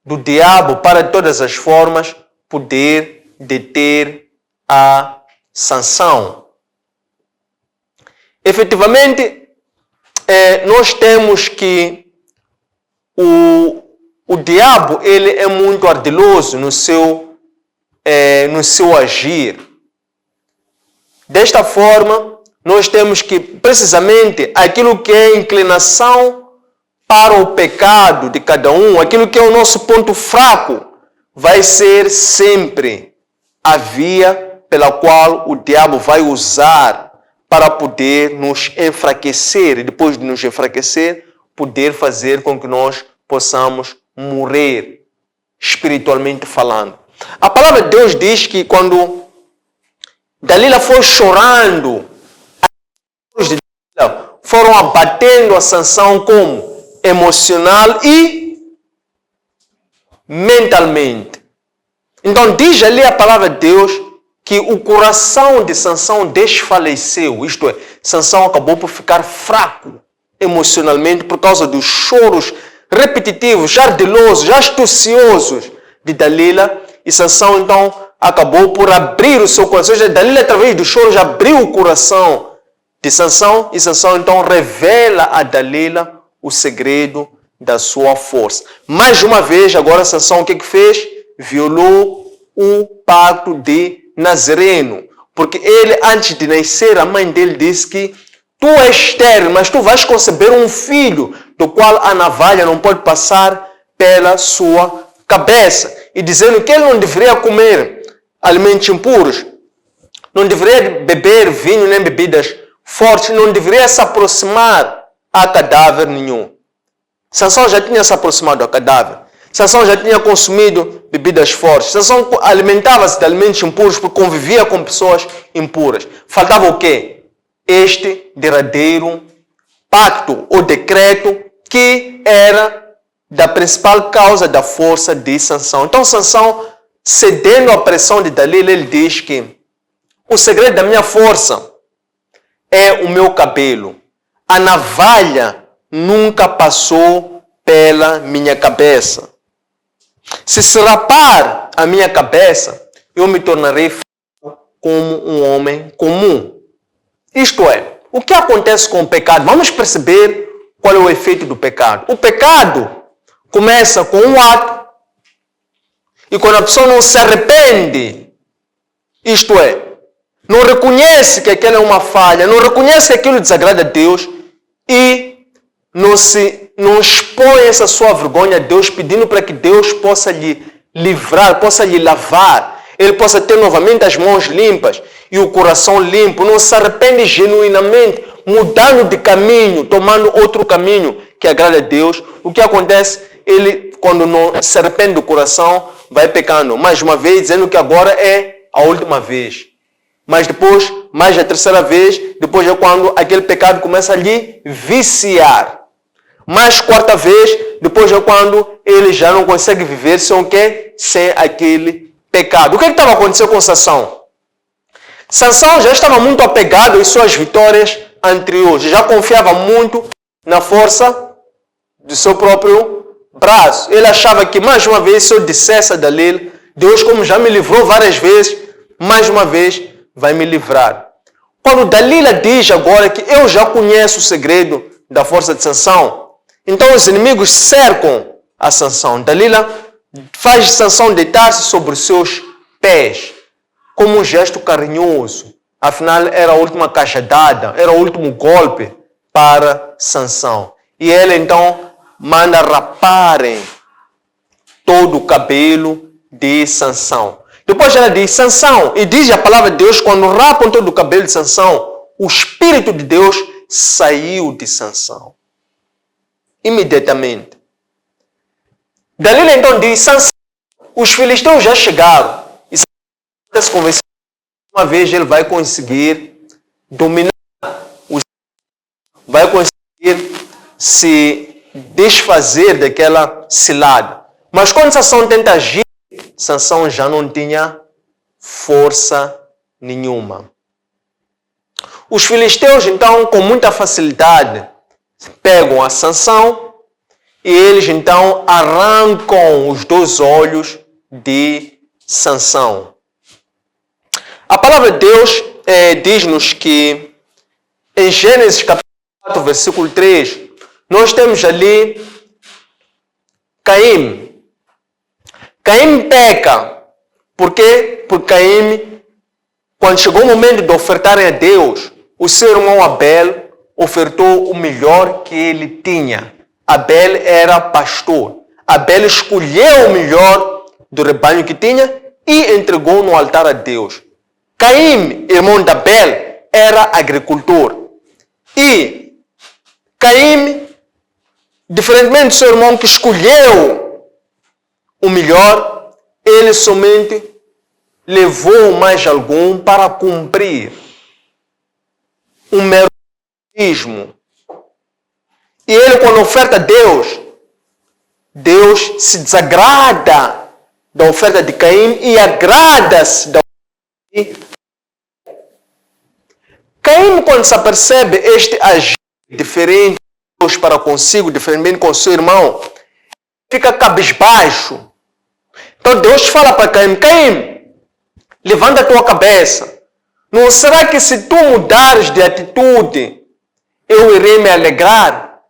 do diabo para, de todas as formas, poder deter a Sansão. Efetivamente, nós temos que o diabo ele é muito ardiloso no seu agir. Desta forma, nós temos que, precisamente, aquilo que é inclinação para o pecado de cada um, aquilo que é o nosso ponto fraco, vai ser sempre a via pela qual o diabo vai usar para poder nos enfraquecer, e depois de nos enfraquecer, poder fazer com que nós possamos morrer, espiritualmente falando. A palavra de Deus diz que quando Dalila foi chorando, os de Dalila foram abatendo a Sansão como emocional e mentalmente. Então diz ali a palavra de Deus que o coração de Sansão desfaleceu, isto é, Sansão acabou por ficar fraco emocionalmente por causa dos choros repetitivos, ardilosos, astuciosos de Dalila, e Sansão então acabou por abrir o seu coração. Ou seja, Dalila, através dos choros, abriu o coração de Sansão, e Sansão então revela a Dalila o segredo da sua força. Mais uma vez, agora Sansão o que fez? Violou o pacto de Nazareno, porque ele, antes de nascer, a mãe dele disse que tu és estéril, mas tu vais conceber um filho, do qual a navalha não pode passar pela sua cabeça. E dizendo que ele não deveria comer alimentos impuros, não deveria beber vinho nem bebidas fortes, não deveria se aproximar a cadáver nenhum. Sansão já tinha se aproximado a cadáver. Sansão já tinha consumido bebidas fortes. Sansão alimentava-se de alimentos impuros porque convivia com pessoas impuras. Faltava o quê? Este derradeiro pacto ou decreto que era da principal causa da força de Sansão. Então Sansão, cedendo à pressão de Dalila, ele diz que o segredo da minha força é o meu cabelo. A navalha nunca passou pela minha cabeça. Se rapar a minha cabeça, eu me tornarei fraco como um homem comum. Isto é, o que acontece com o pecado? Vamos perceber qual é o efeito do pecado. O pecado começa com um ato, e quando a pessoa não se arrepende, isto é, não reconhece que aquilo é uma falha, não reconhece que aquilo desagrada a Deus e não expõe essa sua vergonha a Deus, pedindo para que Deus possa lhe livrar, possa lhe lavar, ele possa ter novamente as mãos limpas e o coração limpo, não se arrepende genuinamente, mudando de caminho, tomando outro caminho que agrada a Deus. O que acontece? Ele, quando não se arrepende do coração, vai pecando mais uma vez, dizendo que agora é a última vez. Mas depois, mais a terceira vez, depois é quando aquele pecado começa a lhe viciar. Mais quarta vez, depois é quando ele já não consegue viver sem o quê? Sem aquele pecado. O que estava acontecendo com Sansão? Sansão já estava muito apegado às suas vitórias anteriores, já confiava muito na força do seu próprio braço. Ele achava que mais uma vez, se eu dissesse a Dalila, Deus, como já me livrou várias vezes, mais uma vez vai me livrar. Quando Dalila diz agora que eu já conheço o segredo da força de Sansão, então os inimigos cercam a Sansão. Dalila faz Sansão deitar-se sobre os seus pés, como um gesto carinhoso. Afinal, era a última cajadada, era o último golpe para Sansão. E ele então manda raparem todo o cabelo de Sansão. Depois ela diz, Sansão, e diz a palavra de Deus, quando rapam todo o cabelo de Sansão, o Espírito de Deus saiu de Sansão. Imediatamente. Dalila então diz, Sansão, os filisteus já chegaram. E Sansão se convenceu que uma vez ele vai conseguir dominar, vai conseguir se desfazer daquela cilada. Mas quando Sansão tenta agir, Sansão já não tinha força nenhuma. Os filisteus, então, com muita facilidade, pegam a Sansão e eles, então, arrancam os 2 olhos de Sansão. A palavra de Deus diz-nos que, em Gênesis capítulo 4, versículo 3, nós temos ali Caim. Caim peca. Por quê? Porque Caim, quando chegou o momento de ofertarem a Deus, o seu irmão Abel ofertou o melhor que ele tinha. Abel era pastor. Abel escolheu o melhor do rebanho que tinha e entregou no altar a Deus. Caim, irmão de Abel, era agricultor. E Caim, diferentemente do seu irmão que escolheu o melhor, ele somente levou mais algum para cumprir um mero egoísmo. E ele, quando oferta a Deus, Deus se desagrada da oferta de Caim e agrada-se da oferta de Caim, quando se apercebe este agir diferente de Deus para consigo, diferentemente com seu irmão, fica cabisbaixo. Então Deus fala para Caim, Caim, levanta a tua cabeça. Não será que se tu mudares de atitude, eu irei me alegrar?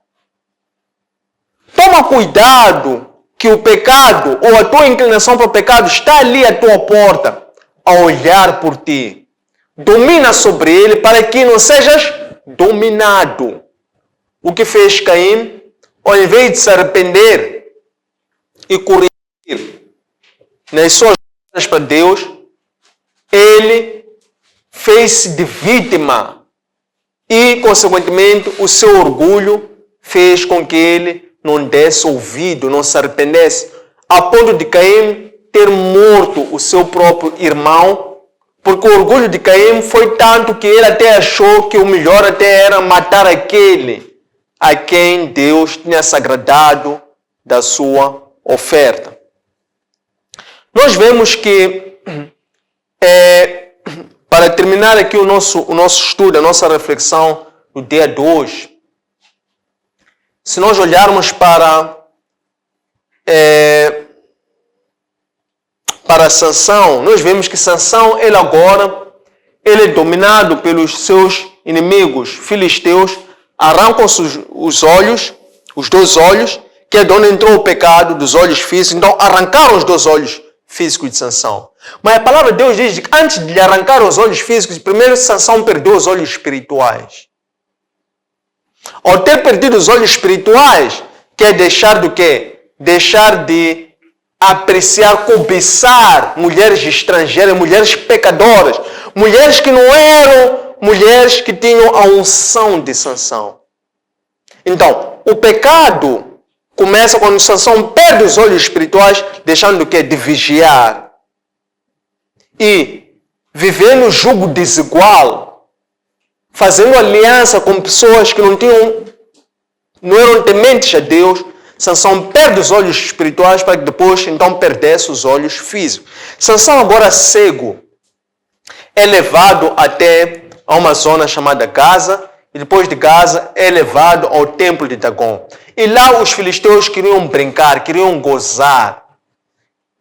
Toma cuidado que o pecado ou a tua inclinação para o pecado está ali à tua porta, a olhar por ti. Domina sobre ele para que não sejas dominado. O que fez Caim? Ao invés de se arrepender e corrigir nas suas obras para Deus, ele fez-se de vítima e, consequentemente, o seu orgulho fez com que ele não desse ouvido, não se arrependesse, a ponto de Caim ter morto o seu próprio irmão, porque o orgulho de Caim foi tanto que ele até achou que o melhor até era matar aquele a quem Deus tinha se agradado da sua oferta. Nós vemos que, para terminar aqui o nosso estudo, a nossa reflexão do dia de hoje, se nós olharmos para Sansão, nós vemos que Sansão, ele é dominado pelos seus inimigos filisteus, arrancam-se os olhos, os 2 olhos, que é de onde entrou o pecado dos olhos físicos, então arrancaram os 2 olhos físicos de Sansão. Mas a palavra de Deus diz que antes de lhe arrancar os olhos físicos, primeiro Sansão perdeu os olhos espirituais. Ao ter perdido os olhos espirituais, quer deixar do quê? Deixar de apreciar, cobiçar mulheres estrangeiras, mulheres pecadoras, mulheres que não eram mulheres que tinham a unção de Sansão. Então, o pecado começa quando Sansão perde os olhos espirituais, deixando o quê? De vigiar. E viver no jugo desigual, fazendo aliança com pessoas que não eram tementes a Deus. Sansão perde os olhos espirituais para que depois, então, perdesse os olhos físicos. Sansão, agora cego, é levado até a uma zona chamada Gaza, e depois de Gaza é levado ao templo de Dagon. E lá os filisteus queriam brincar, queriam gozar.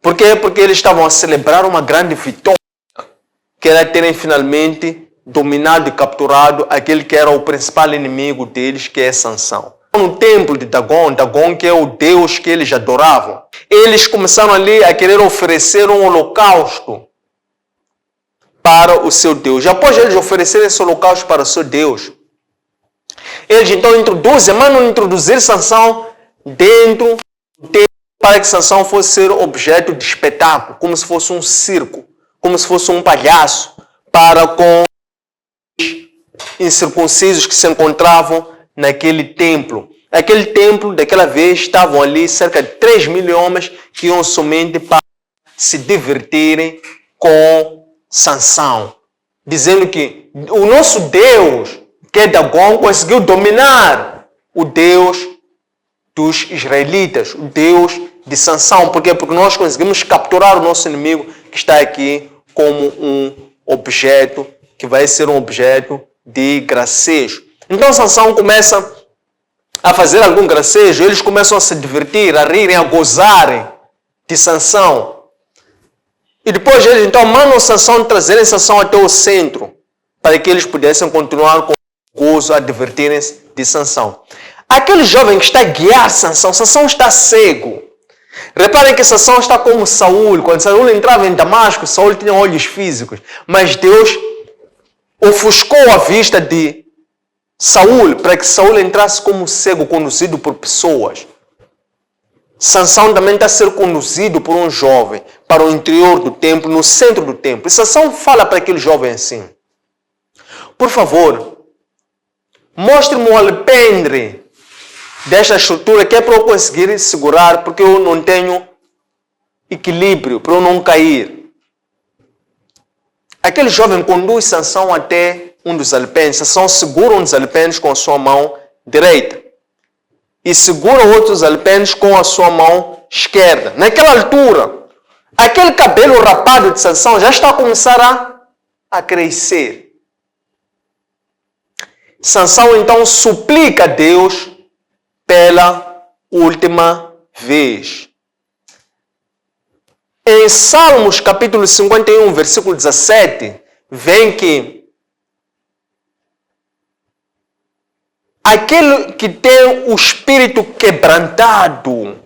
Por quê? Porque eles estavam a celebrar uma grande vitória, que era terem finalmente dominado e capturado aquele que era o principal inimigo deles, que é Sansão. no templo de Dagon, Dagon que é o deus que eles adoravam. Eles começaram ali a querer oferecer um holocausto para o seu Deus. E após eles oferecerem esse holocausto para o seu Deus, eles então introduzem, mandam introduzir Sansão dentro do templo para que Sansão fosse ser objeto de espetáculo, como se fosse um circo, como se fosse um palhaço, para com os incircuncisos que se encontravam naquele templo. Naquele templo, daquela vez, estavam ali cerca de 3 mil homens que iam somente para se divertirem com Sansão, dizendo que o nosso Deus, que é Dagon, conseguiu dominar o Deus dos israelitas, o Deus de Sansão. Por quê? Porque nós conseguimos capturar o nosso inimigo que está aqui como um objeto, que vai ser um objeto de gracejo. Então Sansão começa a fazer algum gracejo, eles começam a se divertir, a rirem, a gozarem de Sansão. E depois eles então mandam Sansão trazerem Sansão até o centro, para que eles pudessem continuar com gozo a divertirem-se de Sansão. Aquele jovem que está a guiar Sansão, Sansão está cego. Reparem que Sansão está como Saul. Quando Saul entrava em Damasco, Saul tinha olhos físicos, mas Deus ofuscou a vista de Saul para que Saul entrasse como cego, conduzido por pessoas. Sansão também está a ser conduzido por um jovem para o interior do templo, no centro do templo. E Sansão fala para aquele jovem assim: por favor, mostre-me o alpendre desta estrutura que é para eu conseguir segurar, porque eu não tenho equilíbrio, para eu não cair. Aquele jovem conduz Sansão até um dos alpendes. Sansão segura um dos alpendes com a sua mão direita e segura outros alpendes com a sua mão esquerda. Naquela altura, aquele cabelo rapado de Sansão já está a começar a crescer. Sansão então suplica a Deus pela última vez. Em Salmos capítulo 51, versículo 17, vem que aquele que tem o espírito quebrantado,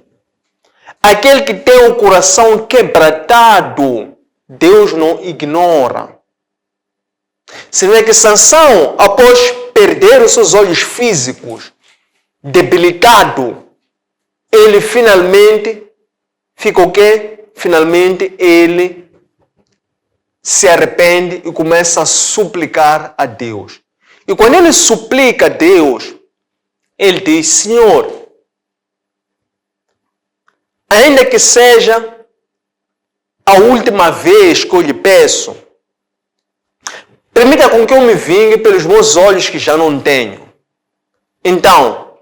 aquele que tem o coração quebrantado, Deus não ignora. Significa que Sansão, após perder os seus olhos físicos, debilitado, ele finalmente fica o quê? Finalmente ele se arrepende e começa a suplicar a Deus. E quando ele suplica a Deus, ele diz: Senhor, ainda que seja a última vez que eu lhe peço, permita com que eu me vingue pelos meus olhos que já não tenho. Então,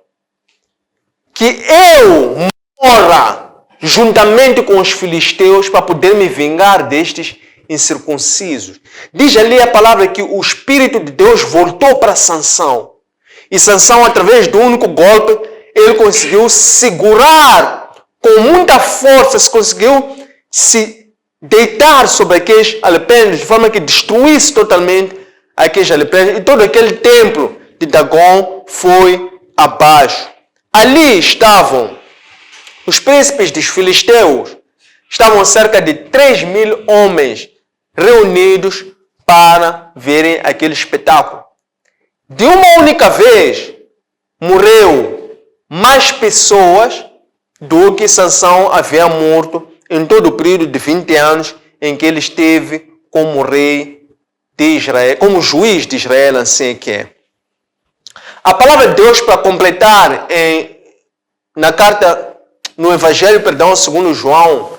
que eu morra juntamente com os filisteus para poder me vingar destes incircuncisos. Diz ali a palavra que o Espírito de Deus voltou para Sansão. E Sansão, através do único golpe, ele conseguiu segurar com muita força, conseguiu se deitar sobre aqueles alpendres, de forma que destruísse totalmente aqueles alpendres. E todo aquele templo de Dagon foi abaixo. Ali estavam os príncipes dos filisteus, estavam cerca de 3 mil homens reunidos para verem aquele espetáculo. De uma única vez, morreu mais pessoas do que Sansão havia morto em todo o período de 20 anos em que ele esteve como rei de Israel, como juiz de Israel, assim é que é. A palavra de Deus, para completar, no Evangelho, segundo João,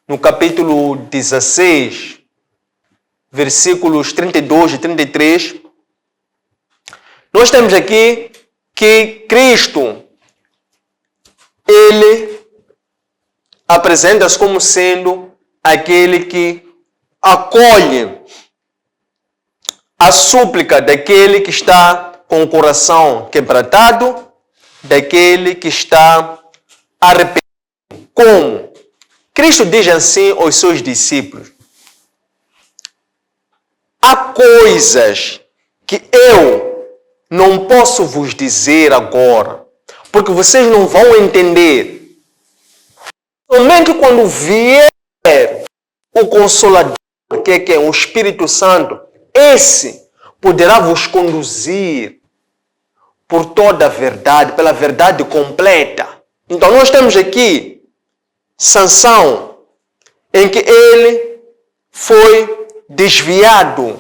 no capítulo 16, versículos 32 e 33, nós temos aqui que Cristo, ele apresenta-se como sendo aquele que acolhe a súplica daquele que está com o coração quebrantado, daquele que está arrependido. Como? Cristo diz assim aos seus discípulos: há coisas que eu não posso vos dizer agora, porque vocês não vão entender. Somente quando vier o Consolador, que é o Espírito Santo, esse poderá vos conduzir por toda a verdade, pela verdade completa. Então nós temos aqui Sansão, em que ele foi desviado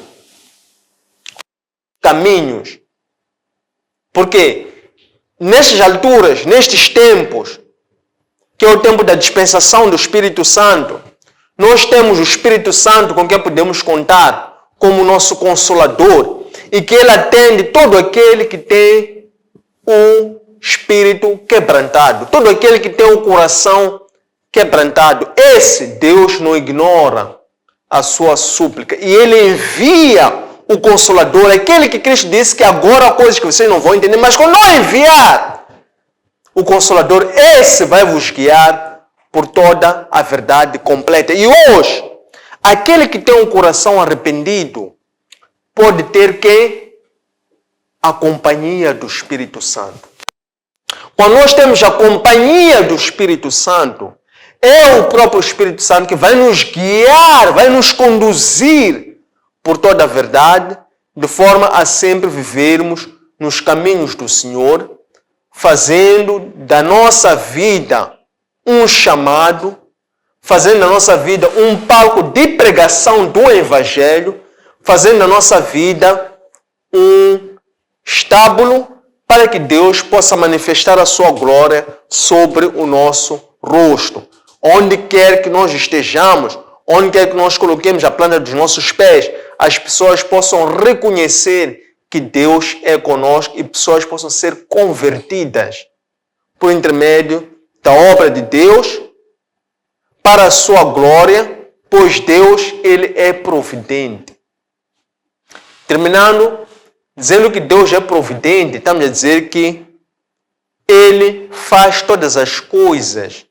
caminhos. Porque nestas alturas, nestes tempos, que é o tempo da dispensação do Espírito Santo, nós temos o Espírito Santo com quem podemos contar como nosso Consolador e que ele atende todo aquele que tem um espírito quebrantado, todo aquele que tem o coração quebrantado. Esse Deus não ignora a sua súplica e ele envia o Consolador, aquele que Cristo disse que agora há coisas que vocês não vão entender, mas quando não enviar o Consolador, esse vai vos guiar por toda a verdade completa. E hoje, aquele que tem um coração arrependido pode ter que a companhia do Espírito Santo. Quando nós temos a companhia do Espírito Santo, é o próprio Espírito Santo que vai nos guiar, vai nos conduzir por toda a verdade, de forma a sempre vivermos nos caminhos do Senhor, fazendo da nossa vida um chamado, fazendo da nossa vida um palco de pregação do Evangelho, fazendo da nossa vida um estábulo para que Deus possa manifestar a sua glória sobre o nosso rosto. Onde quer que nós estejamos, onde quer que nós coloquemos a planta dos nossos pés, as pessoas possam reconhecer que Deus é conosco e pessoas possam ser convertidas por intermédio da obra de Deus para a sua glória, pois Deus, ele é providente. Terminando, dizendo que Deus é providente, estamos a dizer que ele faz todas as coisas.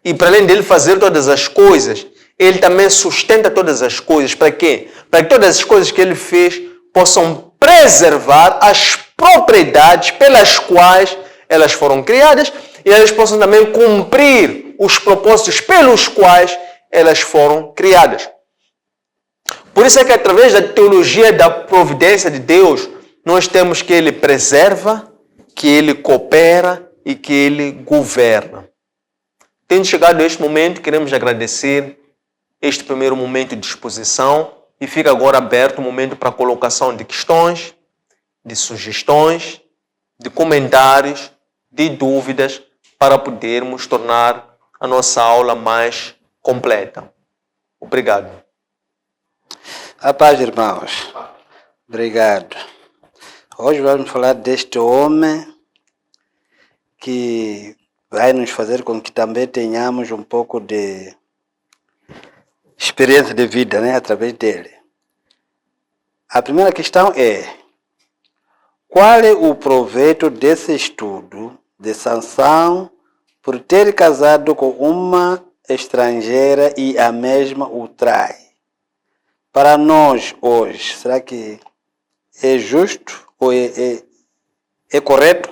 E para além dele fazer todas as coisas, ele também sustenta todas as coisas. Para quê? Para que todas as coisas que ele fez possam preservar as propriedades pelas quais elas foram criadas e elas possam também cumprir os propósitos pelos quais elas foram criadas. Por isso é que através da teologia da providência de Deus, nós temos que ele preserva, que ele coopera e que ele governa. Tendo chegado a este momento, queremos agradecer este primeiro momento de exposição e fica agora aberto o momento para a colocação de questões, de sugestões, de comentários, de dúvidas, para podermos tornar a nossa aula mais completa. Obrigado. A paz, irmãos. Obrigado. Hoje vamos falar deste homem que vai nos fazer com que também tenhamos um pouco de experiência de vida, através dele. A primeira questão é: qual é o proveito desse estudo de Sansão por ter casado com uma estrangeira e a mesma o trai? Para nós hoje, será que é justo ou é correto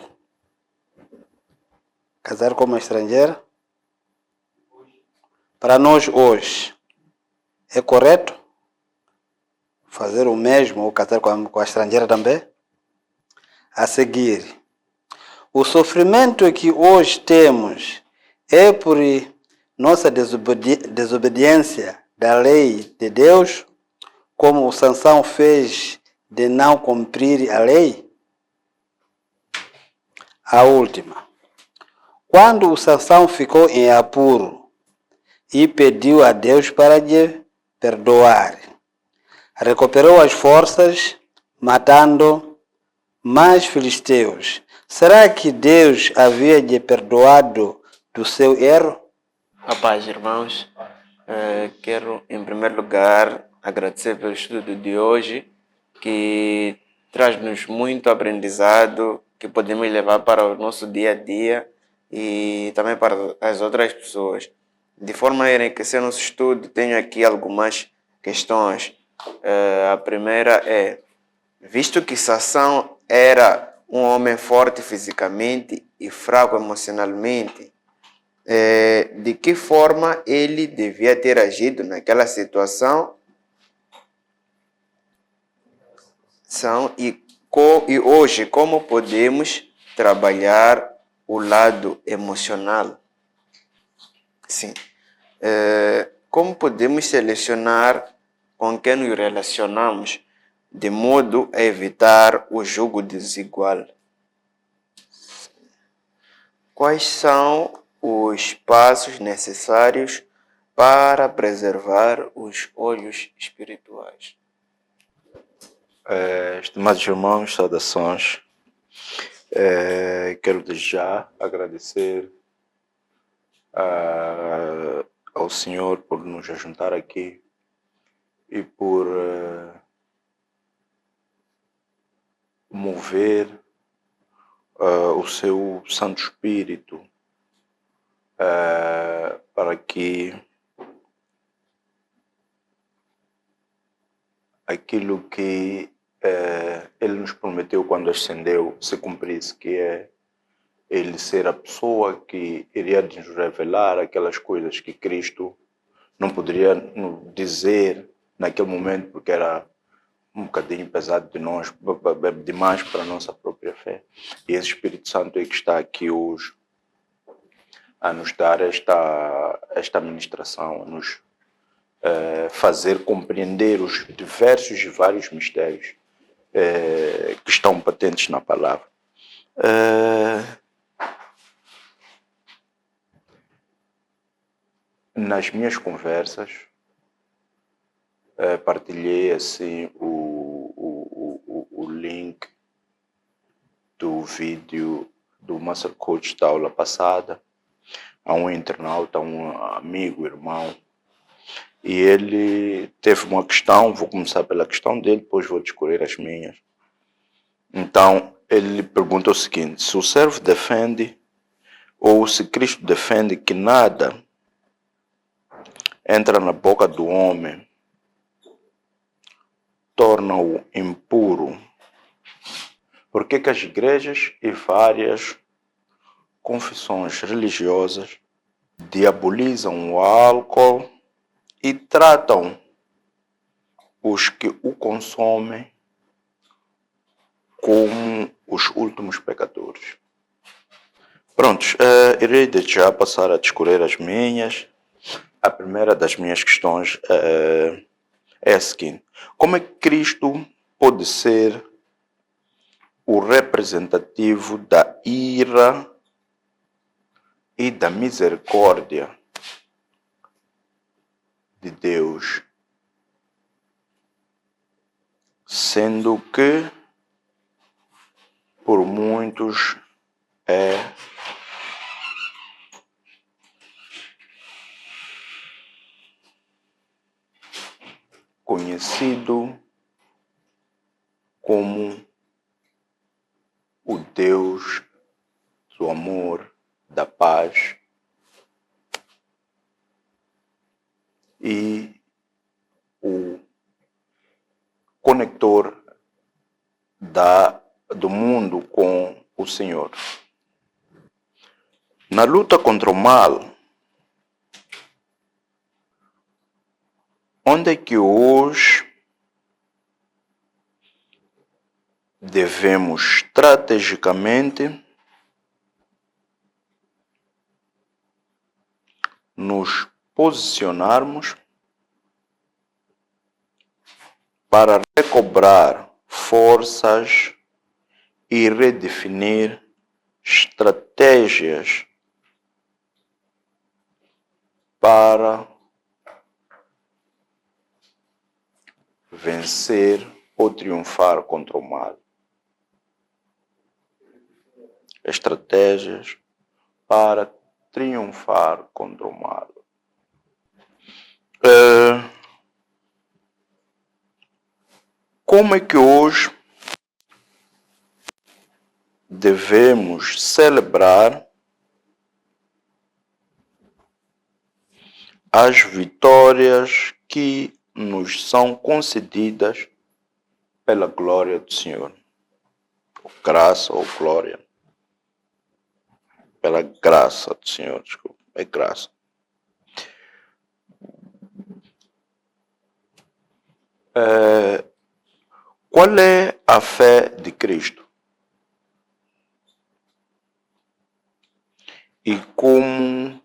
casar com uma estrangeira? Para nós hoje, é correto fazer o mesmo ou casar com a estrangeira também? A seguir, o sofrimento que hoje temos é por nossa desobediência da lei de Deus, como o Sansão fez de não cumprir a lei? A última. Quando o Sansão ficou em apuro e pediu a Deus para lhe perdoar, recuperou as forças, matando mais filisteus. Será que Deus havia lhe perdoado do seu erro? A paz, irmãos. Quero, em primeiro lugar, agradecer pelo estudo de hoje, que traz-nos muito aprendizado, que podemos levar para o nosso dia a dia e também para as outras pessoas. De forma a enriquecer nosso estudo, tenho aqui algumas questões. A primeira é: visto que Sansão era um homem forte fisicamente e fraco emocionalmente, de que forma ele devia ter agido naquela situação e hoje como podemos trabalhar o lado emocional. Sim. Como podemos selecionar com quem nos relacionamos de modo a evitar o julgo desigual? Quais são os passos necessários para preservar os olhos espirituais? Estimados irmãos, saudações. Quero desde já agradecer ao Senhor por nos ajuntar aqui e por mover o seu Santo Espírito para que aquilo que Ele nos prometeu quando ascendeu se cumprisse, que é Ele ser a pessoa que iria nos revelar aquelas coisas que Cristo não poderia nos dizer naquele momento, porque era um bocadinho pesado demais para a nossa própria fé. E esse Espírito Santo é que está aqui hoje a nos dar esta ministração, a nos fazer compreender os diversos e vários mistérios que estão patentes na palavra. Nas minhas conversas, partilhei assim o link do vídeo do Master Coach da aula passada a um internauta, um amigo, irmão, e ele teve uma questão. Vou começar pela questão dele, depois vou discorrer as minhas. Então, ele pergunta o seguinte: se o servo defende, ou se Cristo defende que nada entra na boca do homem, torna-o impuro, por que as igrejas e várias confissões religiosas diabolizam o álcool e tratam os que o consomem como os últimos pecadores? Prontos, irei já passar a discorrer as minhas. A primeira das minhas questões é a seguinte: como é que Cristo pode ser o representativo da ira e da misericórdia de Deus, sendo que por muitos é conhecido como o Deus do amor, da paz e o conector do mundo com o Senhor. Na luta contra o mal, onde é que hoje devemos estrategicamente nos posicionarmos para recobrar forças e redefinir estratégias para vencer ou triunfar contra o mal? Estratégias para triunfar contra o mal. Como é que hoje devemos celebrar as vitórias que nos são concedidas pela glória do Senhor? graça ou glória. Pela graça do Senhor, desculpa, é graça. Qual é a fé de Cristo? E como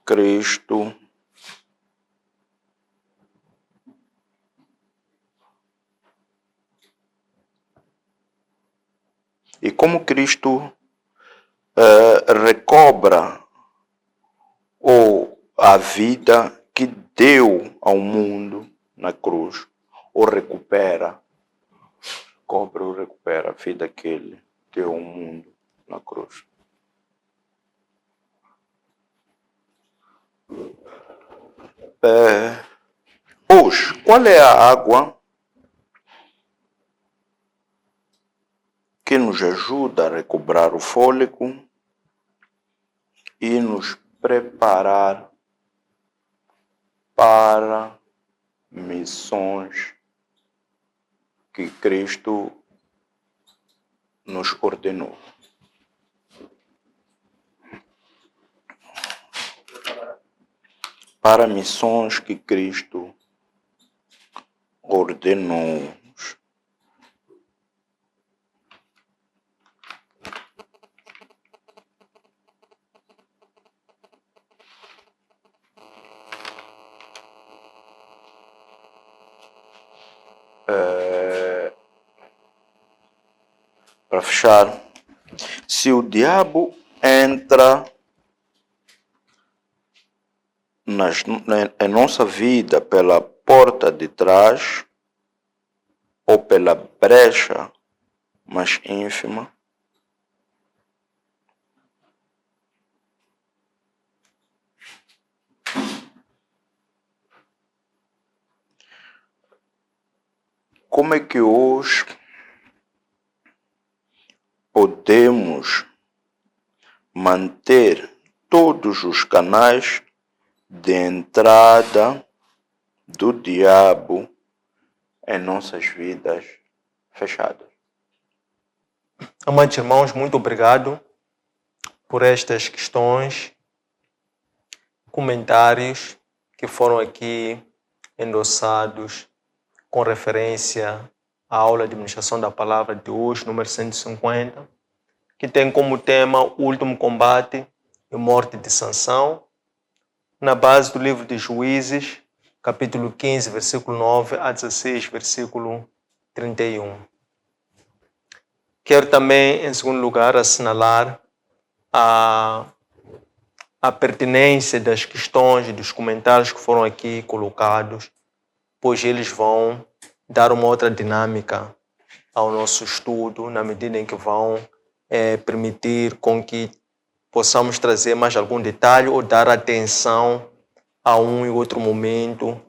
Cristo recobra ou a vida que deu ao mundo na cruz, ou recupera a vida que ele deu ao mundo na cruz. Hoje, qual é a água que nos ajuda a recobrar o fôlego e nos preparar para missões que Cristo nos ordenou? Para missões que Cristo ordenou. Para fechar, se o diabo entra em nossa vida pela porta de trás ou pela brecha mais ínfima, como é que hoje podemos manter todos os canais de entrada do diabo em nossas vidas fechadas? Amados irmãos, muito obrigado por estas questões, comentários que foram aqui endossados com referência à aula de administração da palavra de hoje, número 150, que tem como tema o último combate e morte de Sansão, na base do livro de Juízes, capítulo 15, versículo 9 a 16, versículo 31. Quero também, em segundo lugar, assinalar a pertinência das questões e dos comentários que foram aqui colocados, pois eles vão dar uma outra dinâmica ao nosso estudo, na medida em que vão permitir com que possamos trazer mais algum detalhe ou dar atenção a um e outro momento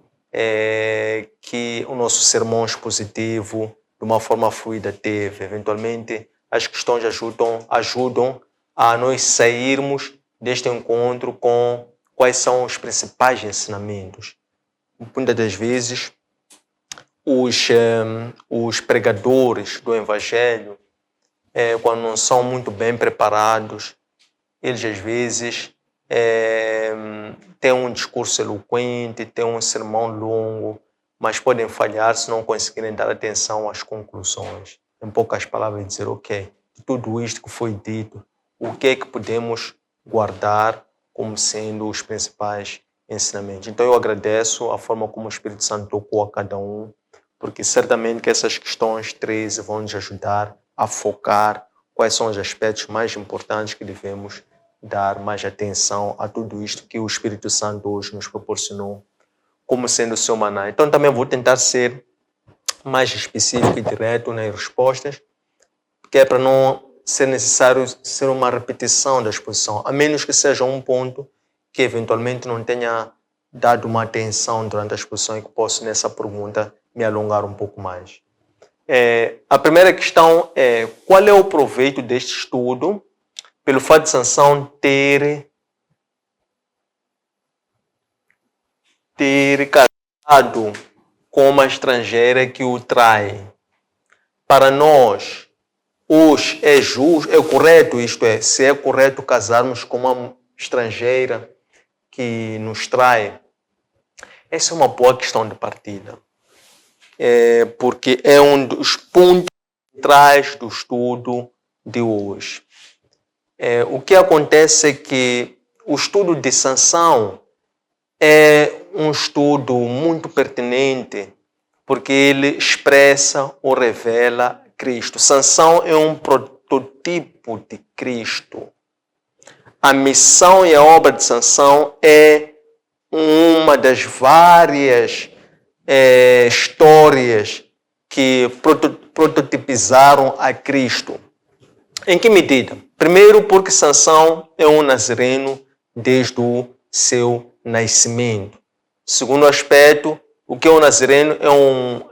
que o nosso sermão expositivo, de uma forma fluida, teve. Eventualmente, as questões ajudam a nós sairmos deste encontro com quais são os principais ensinamentos. Muitas das vezes, os pregadores do Evangelho, quando não são muito bem preparados, eles às vezes têm um discurso eloquente, têm um sermão longo, mas podem falhar se não conseguirem dar atenção às conclusões. Em poucas palavras, dizer, ok, de tudo isto que foi dito, o que é que podemos guardar como sendo os principais ensinamentos? Então eu agradeço a forma como o Espírito Santo tocou a cada um, porque certamente que essas questões 13 vão nos ajudar a focar quais são os aspectos mais importantes que devemos dar mais atenção a tudo isto que o Espírito Santo hoje nos proporcionou como sendo o seu maná. Então também vou tentar ser mais específico e direto nas respostas, porque é para não ser necessário ser uma repetição da exposição, a menos que seja um ponto que eventualmente não tenha dado uma atenção durante a exposição e que posso nessa pergunta me alongar um pouco mais. A primeira questão é: qual é o proveito deste estudo pelo fato de Sansão ter casado com uma estrangeira que o trai? para nós hoje é justo, é correto, isto é, se é correto casarmos com uma estrangeira que nos trai. Essa é uma boa questão de partida, porque é um dos pontos centrais do estudo de hoje. O que acontece é que o estudo de Sansão é um estudo muito pertinente, porque ele expressa ou revela Cristo. Sansão é um protótipo de Cristo. A missão e a obra de Sansão é uma das várias histórias que prototipizaram a Cristo. Em que medida? Primeiro, porque Sansão é um nazireno desde o seu nascimento. Segundo aspecto, o que é um nazireno? É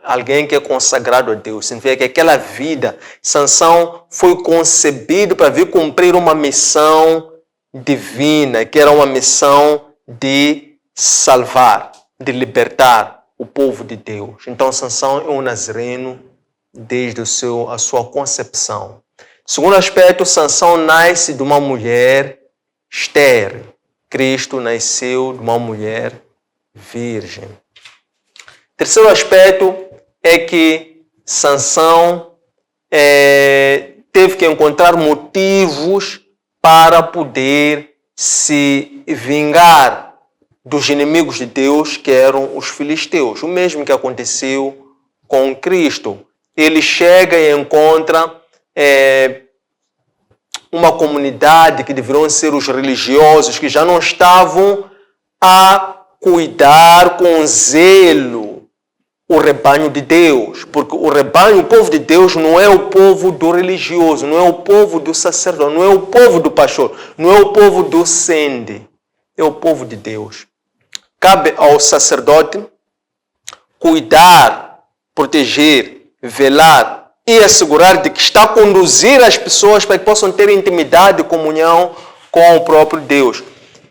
alguém que é consagrado a Deus. Significa que aquela vida, Sansão foi concebido para vir cumprir uma missão divina, que era uma missão de salvar, de libertar o povo de Deus. Então, Sansão é um nazireno desde a sua concepção. Segundo aspecto, Sansão nasce de uma mulher estéril. Cristo nasceu de uma mulher virgem. Terceiro aspecto é que Sansão teve que encontrar motivos para poder se vingar dos inimigos de Deus, que eram os filisteus. O mesmo que aconteceu com Cristo. Ele chega e encontra uma comunidade que deveriam ser os religiosos, que já não estavam a cuidar com zelo o rebanho de Deus, porque o rebanho, o povo de Deus não é o povo do religioso, não é o povo do sacerdote, não é o povo do pastor, não é o povo do sende, é o povo de Deus. Cabe ao sacerdote cuidar, proteger, velar e assegurar de que está a conduzir as pessoas para que possam ter intimidade e comunhão com o próprio Deus.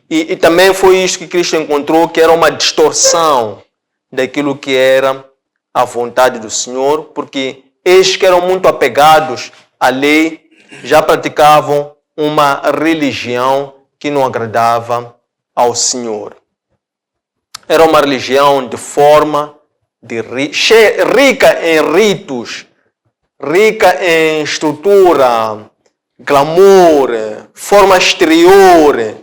E também foi isso que Cristo encontrou, que era uma distorção daquilo que era a vontade do Senhor, porque estes que eram muito apegados à lei já praticavam uma religião que não agradava ao Senhor. Era uma religião de forma rica em ritos, rica em estrutura, glamour, forma exterior,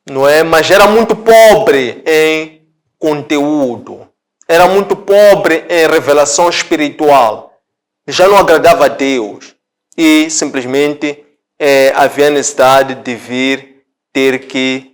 não é? Mas era muito pobre em conteúdo, era muito pobre em revelação espiritual, já não agradava a Deus e simplesmente havia necessidade de vir ter que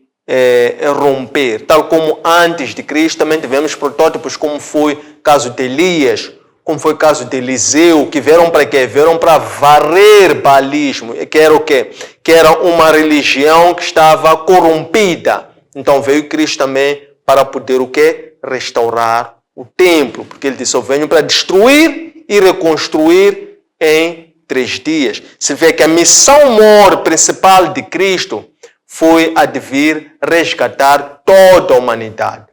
romper, tal como antes de Cristo também tivemos protótipos, como foi o caso de Elias, como foi o caso de Eliseu, que vieram para quê? Vieram para varrer baalismo, que era o quê? Que era uma religião que estava corrompida. Então veio Cristo também para poder o quê? Restaurar o templo, porque ele disse, eu venho para destruir e reconstruir em 3 dias. Você vê que a missão maior principal de Cristo foi a de vir resgatar toda a humanidade.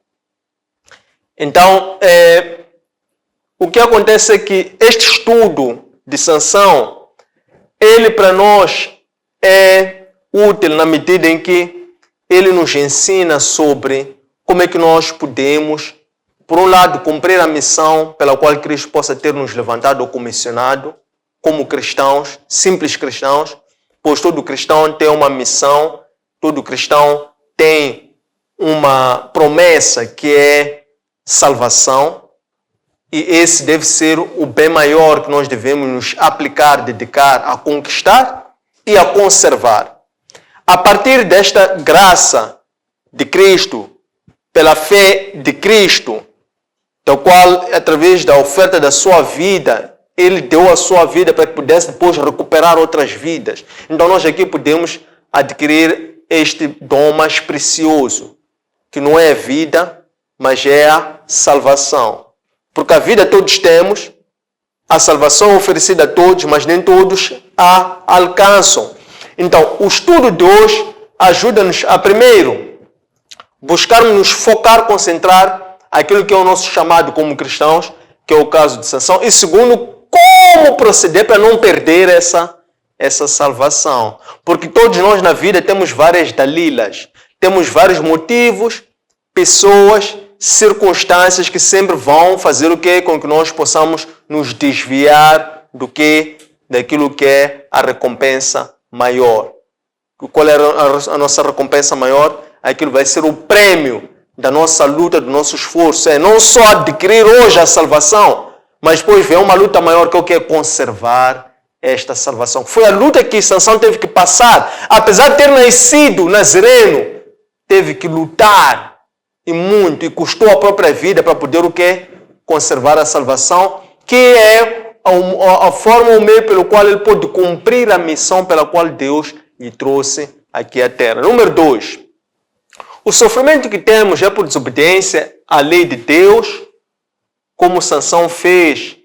Então, o que acontece é que este estudo de Sansão, ele para nós é útil na medida em que ele nos ensina sobre como é que nós podemos, por um lado, cumprir a missão pela qual Cristo possa ter nos levantado ou comissionado, como cristãos, simples cristãos, pois todo cristão tem uma missão, todo cristão tem uma promessa que é salvação, e esse deve ser o bem maior que nós devemos nos aplicar, dedicar a conquistar e a conservar. A partir desta graça de Cristo, pela fé de Cristo, do qual, através da oferta da sua vida, ele deu a sua vida para que pudesse depois recuperar outras vidas. Então nós aqui podemos adquirir este dom mais precioso, que não é a vida, mas é a salvação. Porque a vida todos temos, a salvação é oferecida a todos, mas nem todos a alcançam. Então, o estudo de hoje ajuda-nos a, primeiro, buscarmos nos focar, concentrar aquilo que é o nosso chamado como cristãos, que é o caso de Sansão. E segundo, como proceder para não perder essa salvação. Porque todos nós na vida temos várias dalilas, temos vários motivos, pessoas, circunstâncias que sempre vão fazer o quê? Com que nós possamos nos desviar daquilo que é a recompensa maior. Qual é a nossa recompensa maior? Aquilo vai ser o prêmio da nossa luta, do nosso esforço. É não só adquirir hoje a salvação, mas depois vem uma luta maior que é o que é conservar esta salvação. Foi a luta que Sansão teve que passar. Apesar de ter nascido nazireno, teve que lutar e muito, e custou a própria vida para poder o quê? Conservar a salvação, que é a forma, o meio pelo qual ele pôde cumprir a missão pela qual Deus lhe trouxe aqui à terra. Número 2. O sofrimento que temos é por desobediência à lei de Deus, como Sansão fez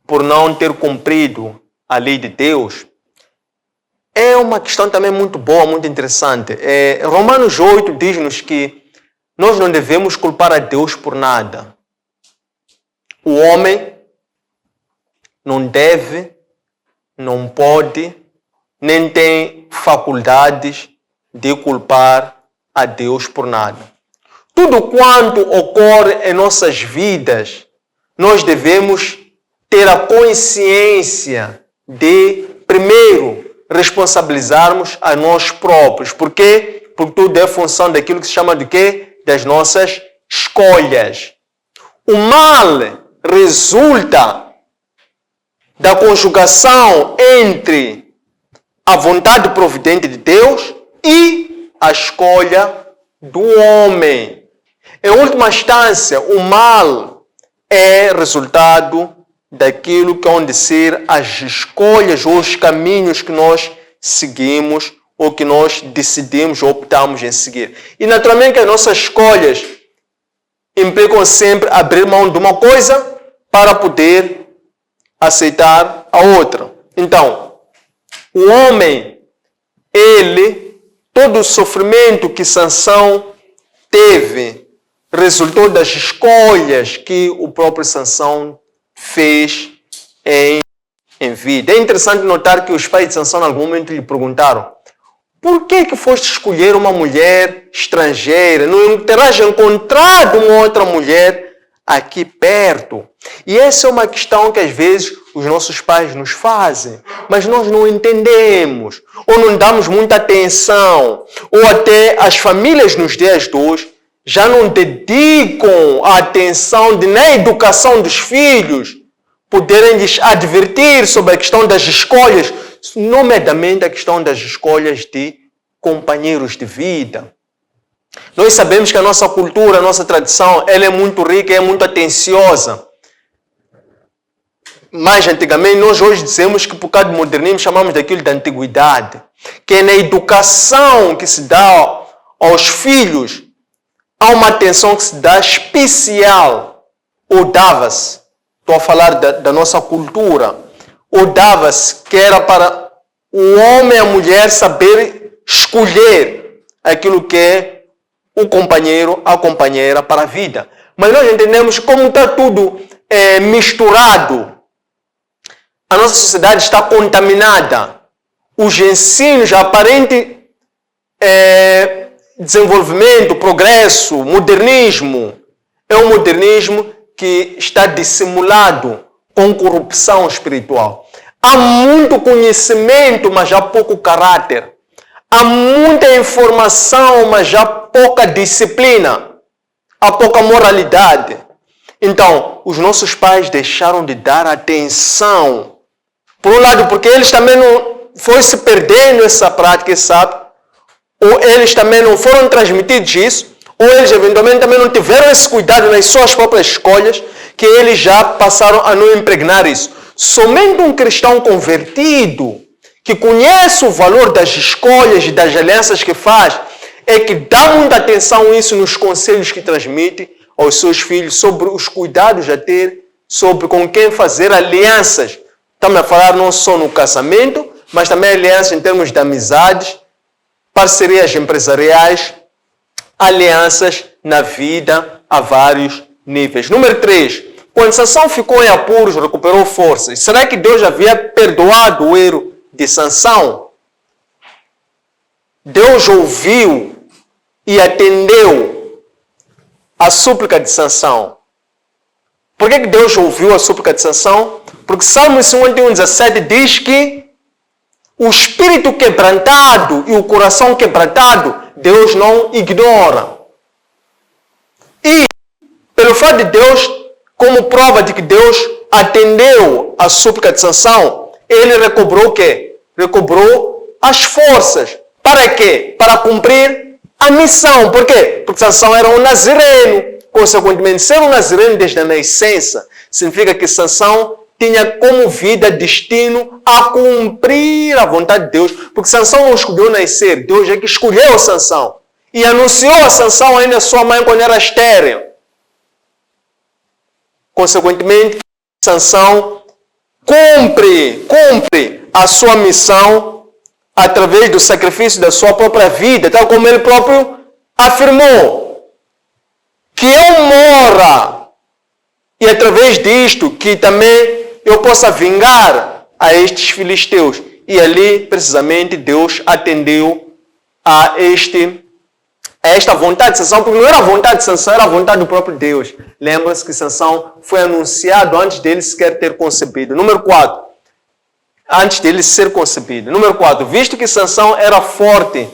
por não ter cumprido a lei de Deus. É uma questão também muito boa, muito interessante. Romanos 8 diz-nos que nós não devemos culpar a Deus por nada. O homem não deve, não pode, nem tem faculdades de culpar a Deus por nada. Tudo quanto ocorre em nossas vidas, nós devemos ter a consciência de, primeiro, responsabilizarmos a nós próprios. Por quê? Porque tudo é função daquilo que se chama de quê? Das nossas escolhas. O mal resulta da conjugação entre a vontade providente de Deus e a escolha do homem. Em última instância, o mal é resultado daquilo que vão ser as escolhas ou os caminhos que nós seguimos ou que nós decidimos ou optamos em seguir. E naturalmente as nossas escolhas implicam sempre abrir mão de uma coisa para poder aceitar a outra. Então, o homem, todo o sofrimento que Sansão teve resultou das escolhas que o próprio Sansão fez em vida. É interessante notar que os pais de Sansão, em algum momento, lhe perguntaram: por que foste escolher uma mulher estrangeira? Não terás encontrado uma outra mulher aqui perto? E essa é uma questão que às vezes os nossos pais nos fazem, mas nós não entendemos, ou não damos muita atenção, ou até as famílias nos dias de hoje já não dedicam a atenção na educação dos filhos, poderem lhes advertir sobre a questão das escolhas, nomeadamente a questão das escolhas de companheiros de vida. Nós sabemos que a nossa cultura, a nossa tradição, ela é muito rica, é muito atenciosa. Mas antigamente, nós hoje dizemos que por causa do modernismo chamamos daquilo de antiguidade, que é na educação que se dá aos filhos, há uma atenção que se dá especial, ou dava-se, estou a falar da nossa cultura, ou dava-se que era para o homem e a mulher saber escolher aquilo que é o companheiro, a companheira para a vida. Mas nós entendemos como está tudo misturado. A nossa sociedade está contaminada. Os ensinos, aparente desenvolvimento, progresso, modernismo, é um modernismo que está dissimulado com corrupção espiritual. Há muito conhecimento, mas há pouco caráter. Há muita informação, mas há pouca disciplina. Há pouca moralidade. Então, os nossos pais deixaram de dar atenção. Por um lado, porque eles também não foram se perdendo essa prática, sabe? Ou eles também não foram transmitidos isso, ou eles eventualmente também não tiveram esse cuidado nas suas próprias escolhas, que eles já passaram a não impregnar isso. Somente um cristão convertido, que conhece o valor das escolhas e das alianças que faz, é que dá muita atenção a isso nos conselhos que transmite aos seus filhos, sobre os cuidados a ter, sobre com quem fazer alianças. Estamos a falar não só no casamento, mas também alianças em termos de amizades, parcerias empresariais, alianças na vida a vários níveis. Número 3, Quando Sansão ficou em apuros, recuperou forças, será que Deus havia perdoado o erro de Sansão? Deus ouviu e atendeu a súplica de Sansão. Por que Deus ouviu a súplica de Sansão? Porque Salmo 51:17 diz que o espírito quebrantado e o coração quebrantado, Deus não ignora. E, pelo fato de Deus, como prova de que Deus atendeu a súplica de Sansão, ele recobrou o quê? Recobrou as forças. Para quê? Para cumprir a missão. Por quê? Porque Sansão era um nazireno. Consequentemente, ser um nazireno desde a nascença significa que Sansão tinha como vida, destino, a cumprir a vontade de Deus. Porque Sansão não escolheu nascer, Deus é que escolheu Sansão. E anunciou a Sansão ainda a sua mãe quando era estéril. Consequentemente, Sansão cumpre a sua missão através do sacrifício da sua própria vida, tal como ele próprio afirmou. Que eu morra e através disto que também eu possa vingar a estes filisteus. E ali, precisamente, Deus atendeu a esta vontade de Sansão, porque não era a vontade de Sansão, era a vontade do próprio Deus. Lembra-se que Sansão foi anunciado antes dele sequer ter concebido. Número 4. Antes dele ser concebido. Número 4. Visto que Sansão era forte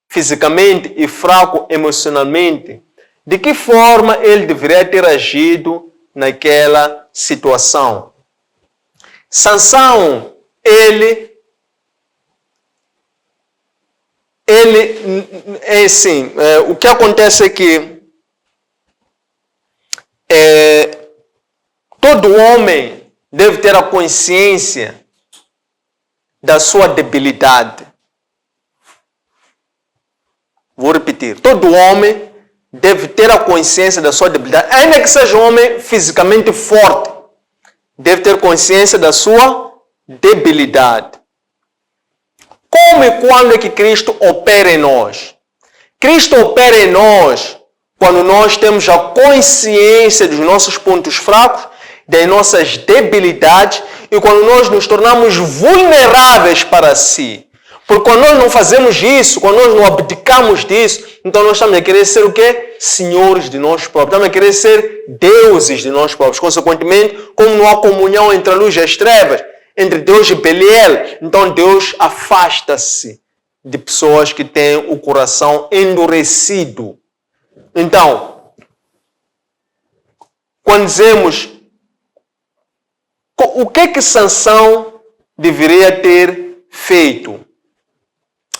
fisicamente e fraco emocionalmente, de que forma ele deveria ter agido naquela situação? Sansão, o que acontece é que todo homem deve ter a consciência da sua debilidade. Vou repetir. Todo homem deve ter a consciência da sua debilidade. Ainda que seja um homem fisicamente forte, deve ter consciência da sua debilidade. Como e quando é que Cristo opera em nós? Cristo opera em nós quando nós temos a consciência dos nossos pontos fracos, das nossas debilidades e quando nós nos tornamos vulneráveis para si. Porque quando nós não fazemos isso, quando nós não abdicamos disso, então nós estamos a querer ser o quê? Senhores de nós próprios. Estamos a querer ser deuses de nós próprios. Consequentemente, como não há comunhão entre a luz e as trevas, entre Deus e Beliel, então Deus afasta-se de pessoas que têm o coração endurecido. Então, quando dizemos o que Sansão deveria ter feito?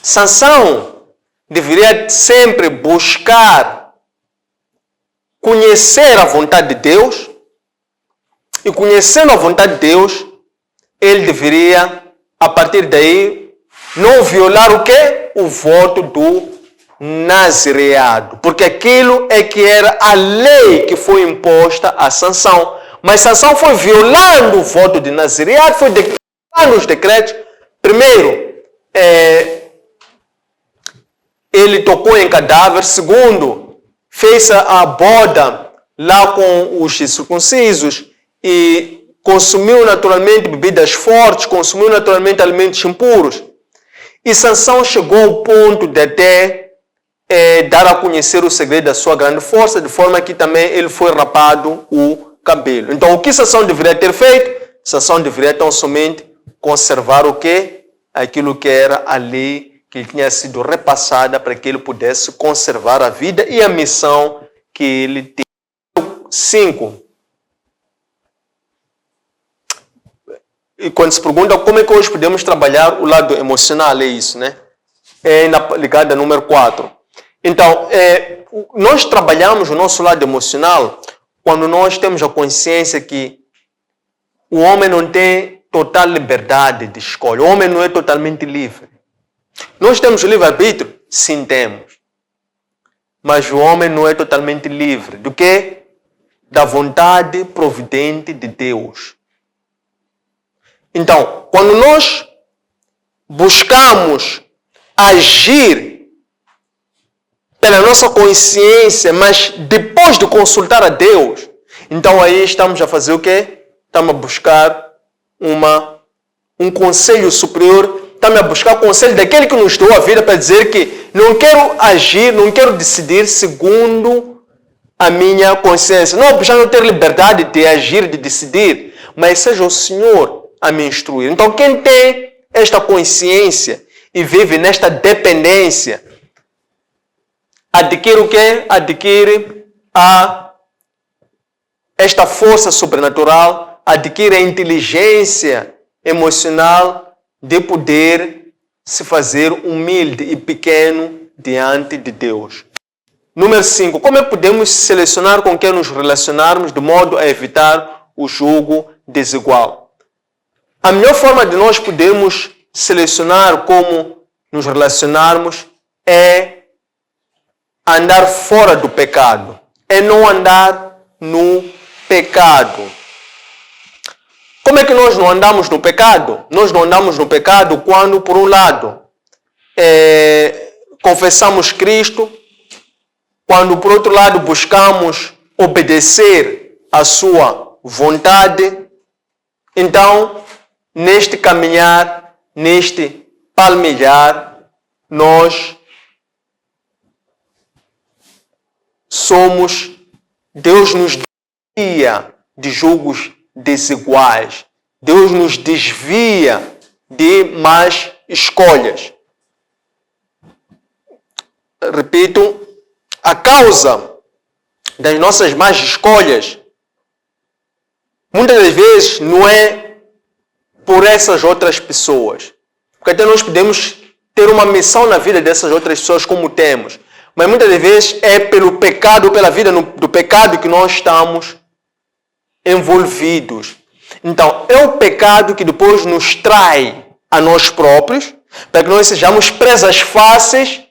Sansão deveria sempre buscar conhecer a vontade de Deus e conhecendo a vontade de Deus, ele deveria, a partir daí, não violar o quê? O voto do nazireado. Porque aquilo é que era a lei que foi imposta a Sansão. Mas Sansão foi violando o voto de nazireado, foi declarando os decretos. Primeiro, ele tocou em cadáver. Segundo, fez a boda lá com os circuncisos e consumiu naturalmente bebidas fortes, consumiu naturalmente alimentos impuros. E Sansão chegou ao ponto de até dar a conhecer o segredo da sua grande força, de forma que também ele foi rapado o cabelo. Então, o que Sansão deveria ter feito? Sansão deveria tão somente conservar o quê? Aquilo que era a lei que tinha sido repassada para que ele pudesse conservar a vida e a missão que ele tinha. 5. E quando se pergunta como é que hoje podemos trabalhar o lado emocional, é isso, né? É ligado a número 4. Então, nós trabalhamos o nosso lado emocional quando nós temos a consciência que o homem não tem total liberdade de escolha. O homem não é totalmente livre. Nós temos o livre-arbítrio? Sim, temos. Mas o homem não é totalmente livre. Do quê? Da vontade providente de Deus. Então, quando nós buscamos agir pela nossa consciência, mas depois de consultar a Deus, Então aí estamos a fazer o quê? Estamos a buscar um conselho superior, estamos a buscar o conselho daquele que nos deu a vida para dizer que não quero agir, não quero decidir segundo a minha consciência. Não precisando ter liberdade de agir, de decidir, mas seja o Senhor a me instruir. Então quem tem esta consciência e vive nesta dependência, adquire o quê? Adquire esta força sobrenatural, adquire a inteligência emocional de poder se fazer humilde e pequeno diante de Deus. Número 5. Como é que podemos selecionar com quem nos relacionarmos de modo a evitar o julgo desigual? A melhor forma de nós podermos selecionar como nos relacionarmos é andar fora do pecado. É não andar no pecado. Como é que nós não andamos no pecado? Nós não andamos no pecado quando, por um lado, confessamos Cristo, quando, por outro lado, buscamos obedecer à sua vontade. Então, neste caminhar, neste palmilhar, nós Deus nos desvia de julgos desiguais. Deus nos desvia de más escolhas. Repito, a causa das nossas más escolhas muitas das vezes não é por essas outras pessoas. Porque até nós podemos ter uma missão na vida dessas outras pessoas como temos. Mas muitas das vezes é pelo pecado, pela vida do pecado que nós estamos envolvidos. Então, é o pecado que depois nos trai a nós próprios, para que nós sejamos presas fáceis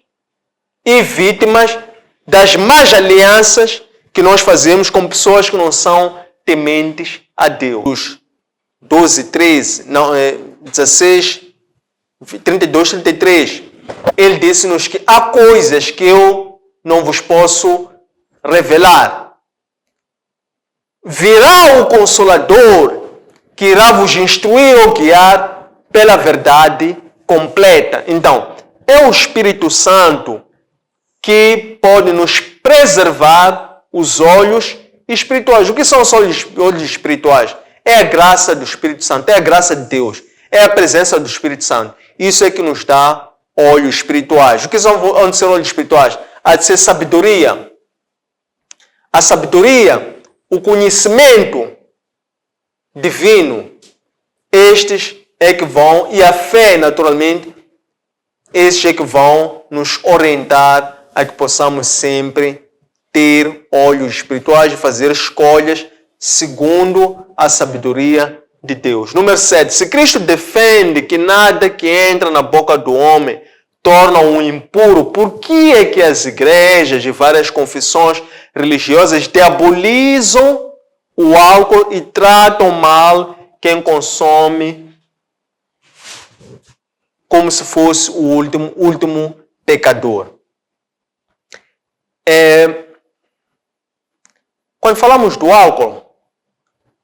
e vítimas das más alianças que nós fazemos com pessoas que não são tementes a Deus. 12, 13, 16, 32, 33. Ele disse-nos que há coisas que eu não vos posso revelar. Virá o Consolador que irá vos instruir ou guiar pela verdade completa. Então, é o Espírito Santo que pode nos preservar os olhos espirituais. O que são os olhos espirituais? É a graça do Espírito Santo, é a graça de Deus, é a presença do Espírito Santo. Isso é que nos dá olhos espirituais. O que são de ser olhos espirituais? Há de ser sabedoria. A sabedoria, o conhecimento divino, estes é que vão, e a fé, naturalmente, estes é que vão nos orientar a que possamos sempre ter olhos espirituais e fazer escolhas segundo a sabedoria de Deus. Número 7. Se Cristo defende que nada que entra na boca do homem torna-o impuro, por que é que as igrejas e várias confissões religiosas diabolizam o álcool e tratam mal quem consome como se fosse o último pecador? Quando falamos do álcool,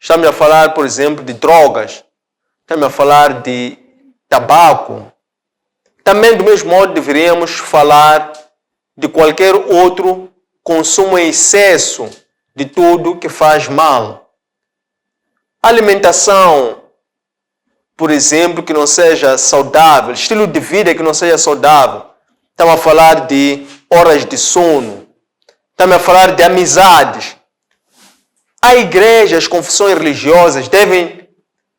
estamos a falar, por exemplo, de drogas, estamos a falar de tabaco. Também, do mesmo modo, deveríamos falar de qualquer outro consumo em excesso de tudo que faz mal. Alimentação, por exemplo, que não seja saudável, estilo de vida que não seja saudável. Estamos a falar de horas de sono, estamos a falar de amizades. A igreja, as confissões religiosas devem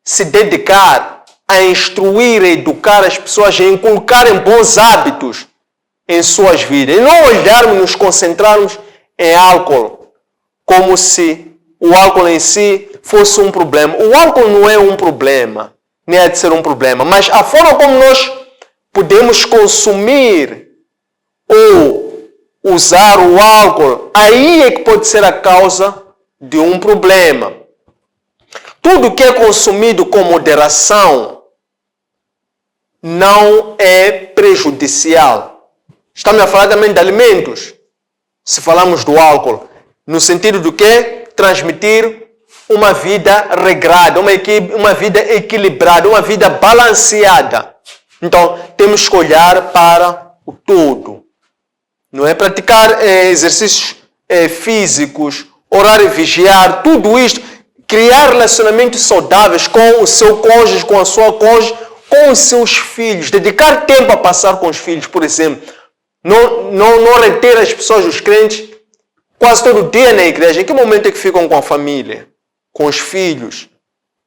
se dedicar a instruir, a educar as pessoas, a inculcarem bons hábitos em suas vidas. E não olharmos, nos concentrarmos em álcool, como se o álcool em si fosse um problema. O álcool não é um problema, nem há de ser um problema, mas a forma como nós podemos consumir ou usar o álcool, aí é que pode ser a causa de um problema. Tudo que é consumido com moderação não é prejudicial. Estamos a falar também de alimentos. Se falamos do álcool, no sentido do quê? transmitir uma vida regrada, uma vida equilibrada, uma vida balanceada. Então, temos que olhar para o todo. Não é praticar exercícios físicos, orar e vigiar, tudo isto, criar relacionamentos saudáveis com o seu cônjuge, com a sua cônjuge, com os seus filhos, dedicar tempo a passar com os filhos, por exemplo. Não reter as pessoas, os crentes, quase todo dia na igreja. Em que momento é que ficam com a família, com os filhos,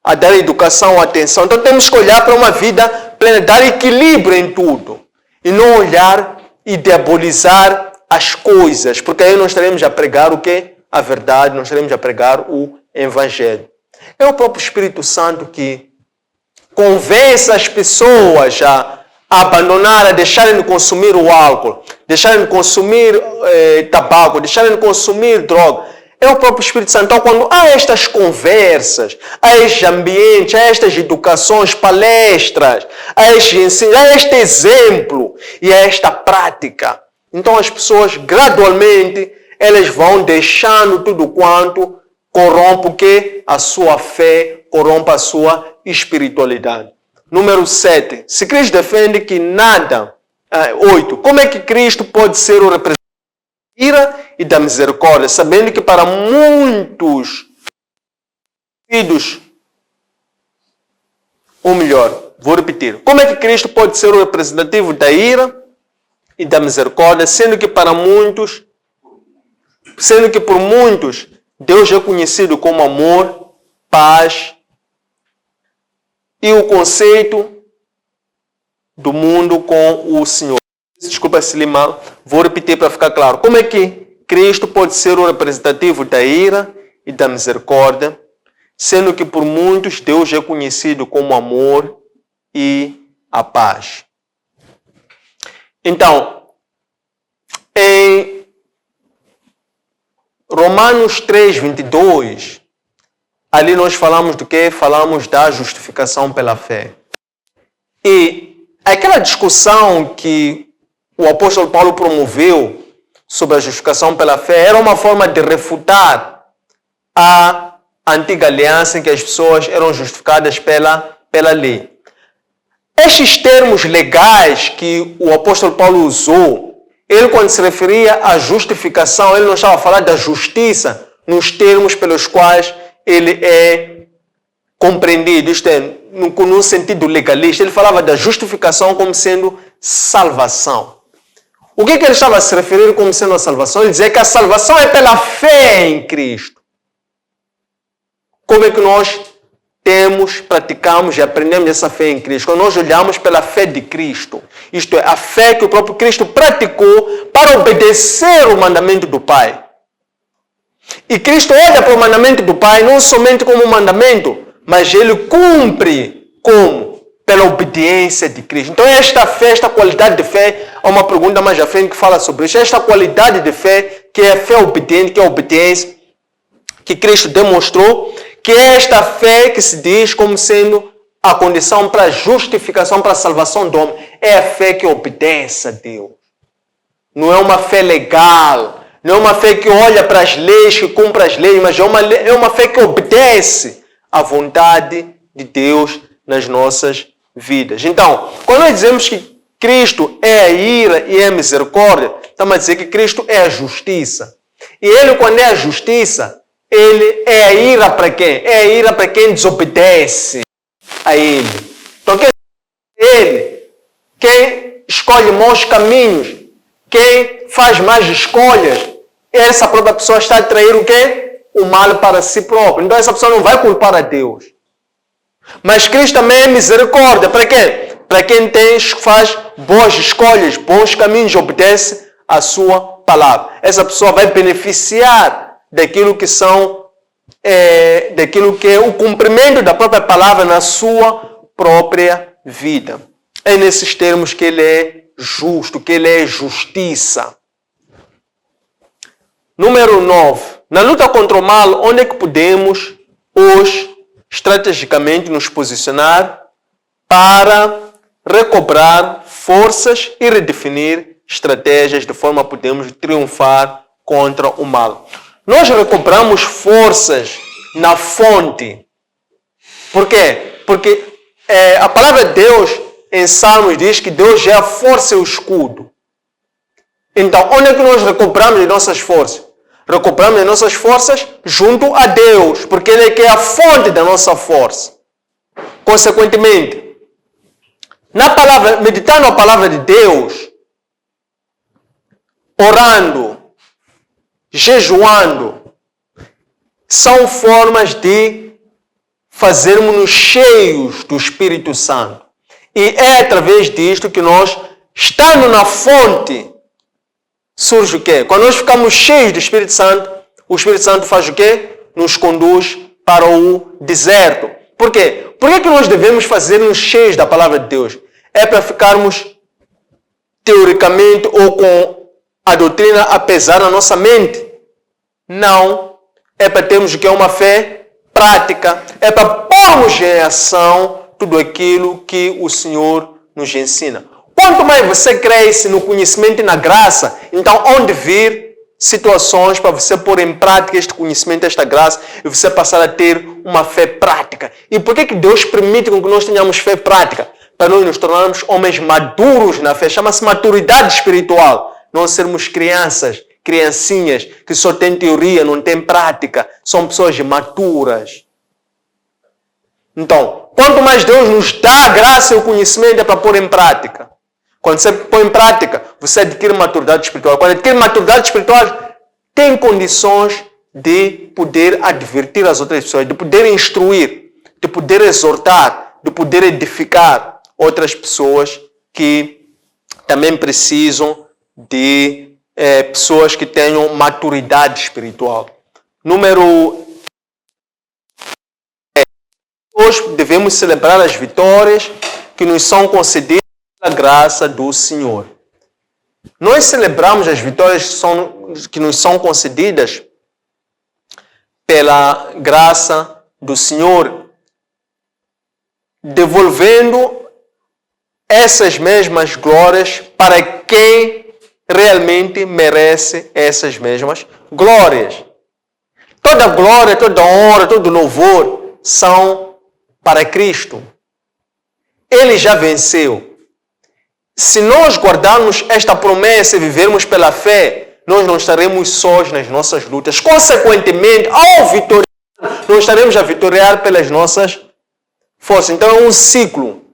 a dar educação, atenção? Então temos que olhar para uma vida plena, dar equilíbrio em tudo. E não olhar e diabolizar as coisas, porque aí nós estaremos a pregar o quê? A verdade, nós estaremos a pregar o Evangelho. É o próprio Espírito Santo que convence as pessoas a abandonar, a deixarem de consumir o álcool, deixarem de consumir tabaco, deixarem de consumir droga. É o próprio Espírito Santo. Então, quando há estas conversas, há este ambiente, há estas educações, palestras, há este ensino, há este exemplo e há esta prática, então as pessoas gradualmente elas vão deixando tudo quanto corrompe o quê? A sua fé, corrompe a sua espiritualidade. Número 7. Se Cristo defende que nada... 8. Como é que Cristo pode ser o representante da ira e da misericórdia, sabendo que para muitos filhos... Ou melhor, vou repetir. Como é que Cristo pode ser o representativo da ira e da misericórdia, sendo que por muitos Deus é conhecido como amor, paz e o conceito do mundo com o Senhor. Desculpa se li mal, vou repetir para ficar claro. Como é que Cristo pode ser o representativo da ira e da misericórdia, sendo que por muitos Deus é conhecido como amor e a paz? Então, em Romanos 3, 22, ali nós falamos do quê? Falamos da justificação pela fé. E aquela discussão que o apóstolo Paulo promoveu sobre a justificação pela fé era uma forma de refutar a antiga aliança em que as pessoas eram justificadas pela lei. Estes termos legais que o apóstolo Paulo usou, ele, quando se referia à justificação, ele não estava a falar da justiça nos termos pelos quais ele é compreendido, isto é, no sentido legalista. Ele falava da justificação como sendo salvação. O que ele estava a se referir como sendo a salvação? Ele dizia que a salvação é pela fé em Cristo. Como é que nós praticamos e aprendemos essa fé em Cristo? Quando nós olhamos pela fé de Cristo, isto é, a fé que o próprio Cristo praticou para obedecer o mandamento do Pai. E Cristo olha para o mandamento do Pai não somente como um mandamento, mas ele cumpre como? Pela obediência de Cristo. Então esta fé, esta qualidade de fé, há uma pergunta mais à frente que fala sobre isso. Esta qualidade de fé, que é a fé obediente, que é a obediência que Cristo demonstrou, que é esta fé que se diz como sendo a condição para a justificação, para a salvação do homem. É a fé que obedece a Deus. Não é uma fé legal, não é uma fé que olha para as leis, que cumpre as leis, mas é uma fé que obedece à vontade de Deus nas nossas vidas. Então, quando nós dizemos que Cristo é a ira e é a misericórdia, estamos a dizer que Cristo é a justiça. E Ele, quando é a justiça, Ele é a ira para quem? É a ira para quem desobedece a Ele. Então, quem escolhe maus caminhos, quem faz más escolhas, essa própria pessoa está a trair o quê? O mal para si próprio. Então, essa pessoa não vai culpar a Deus. Mas Cristo também é misericórdia. Para quê? Para quem faz boas escolhas, bons caminhos, obedece a sua palavra. Essa pessoa vai beneficiar daquilo que é o cumprimento da própria palavra na sua própria vida. É nesses termos que ele é justo, que ele é justiça. Número 9. Na luta contra o mal, onde é que podemos hoje estrategicamente nos posicionar para recobrar forças e redefinir estratégias de forma a podermos triunfar contra o mal? nós recobramos forças na fonte. Por quê? Porque a palavra de Deus em Salmos diz que Deus é a força e o escudo. Então, onde é que nós recobramos as nossas forças? Recobramos as nossas forças junto a Deus, porque Ele é que é a fonte da nossa força. Consequentemente, meditando a palavra de Deus, orando, jejuando, são formas de fazermos-nos cheios do Espírito Santo. E é através disto que nós, estando na fonte, surge o quê? Quando nós ficamos cheios do Espírito Santo, o Espírito Santo faz o quê? Nos conduz para o deserto. Por quê? Por que nós devemos fazer-nos cheios da palavra de Deus? É para ficarmos teoricamente ou com a doutrina a pesar na nossa mente? Não. É para termos o que é uma fé prática. É para pormos em ação tudo aquilo que o Senhor nos ensina. Quanto mais você cresce no conhecimento e na graça, então onde vir situações para você pôr em prática este conhecimento, esta graça, e você passar a ter uma fé prática. E por que Deus permite que nós tenhamos fé prática? Para nós nos tornarmos homens maduros na fé. Chama-se maturidade espiritual. Não sermos criancinhas, que só têm teoria, não têm prática. São pessoas maturas. Então, quanto mais Deus nos dá a graça e o conhecimento é para pôr em prática. Quando você põe em prática, você adquire maturidade espiritual. Quando adquire maturidade espiritual, tem condições de poder advertir as outras pessoas, de poder instruir, de poder exortar, de poder edificar outras pessoas que também precisam de pessoas que tenham maturidade espiritual. Hoje devemos celebrar as vitórias que nos são concedidas pela graça do Senhor. Nós celebramos as vitórias que nos são concedidas pela graça do Senhor, devolvendo essas mesmas glórias para quem realmente merece essas mesmas glórias. Toda glória, toda honra, todo louvor são para Cristo. Ele já venceu. Se nós guardarmos esta promessa e vivermos pela fé, nós não estaremos sós nas nossas lutas. Consequentemente, ao vitoriar, nós estaremos a vitoriar pelas nossas forças. Então é um ciclo.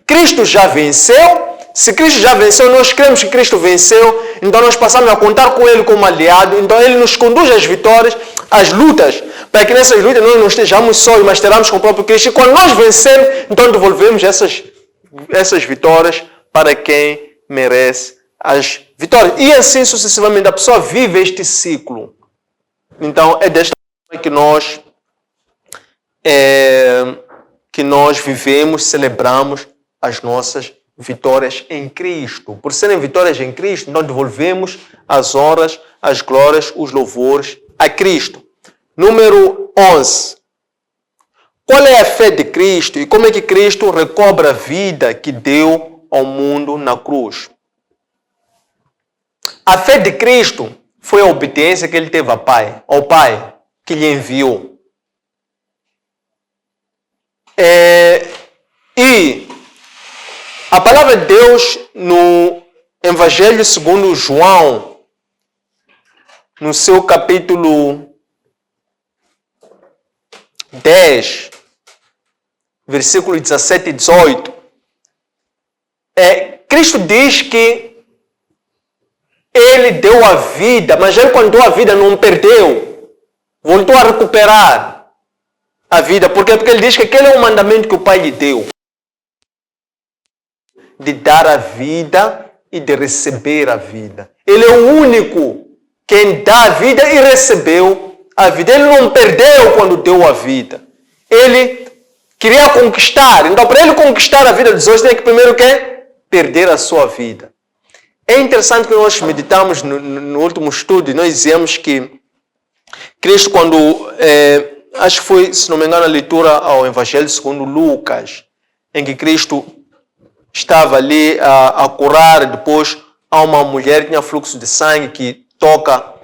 Cristo já venceu. Se Cristo já venceu, nós cremos que Cristo venceu. Então nós passamos a contar com Ele como aliado. Então Ele nos conduz às vitórias, às lutas, para que nessas lutas nós não estejamos sós, mas teremos com o próprio Cristo. E quando nós vencermos, então devolvemos essas vitórias para quem merece as vitórias. E assim sucessivamente a pessoa vive este ciclo. Então é desta forma que nós vivemos, celebramos as nossas vitórias em Cristo. Por serem vitórias em Cristo, nós devolvemos as honras, as glórias, os louvores a Cristo. Número 11. Qual é a fé de Cristo e como é que Cristo recobra a vida que deu ao mundo na cruz? A fé de Cristo foi a obediência que ele teve ao Pai que lhe enviou. E a palavra de Deus no Evangelho segundo João, no seu capítulo 10, versículo 17 e 18, Cristo diz que Ele deu a vida, mas Ele quando deu a vida não perdeu, voltou a recuperar a vida. Por quê? Porque Ele diz que aquele é o mandamento que o Pai lhe deu, de dar a vida e de receber a vida. Ele é o único quem dá a vida e recebeu a vida. Ele não perdeu quando deu a vida. Ele queria conquistar. Então, para ele conquistar a vida dos outros, tem que primeiro perder a sua vida. É interessante que nós meditamos no último estudo, nós dizemos que Cristo, quando, acho que foi, se não me engano, a leitura ao Evangelho segundo Lucas, em que Cristo estava ali a curar, depois há uma mulher que tinha fluxo de sangue que toca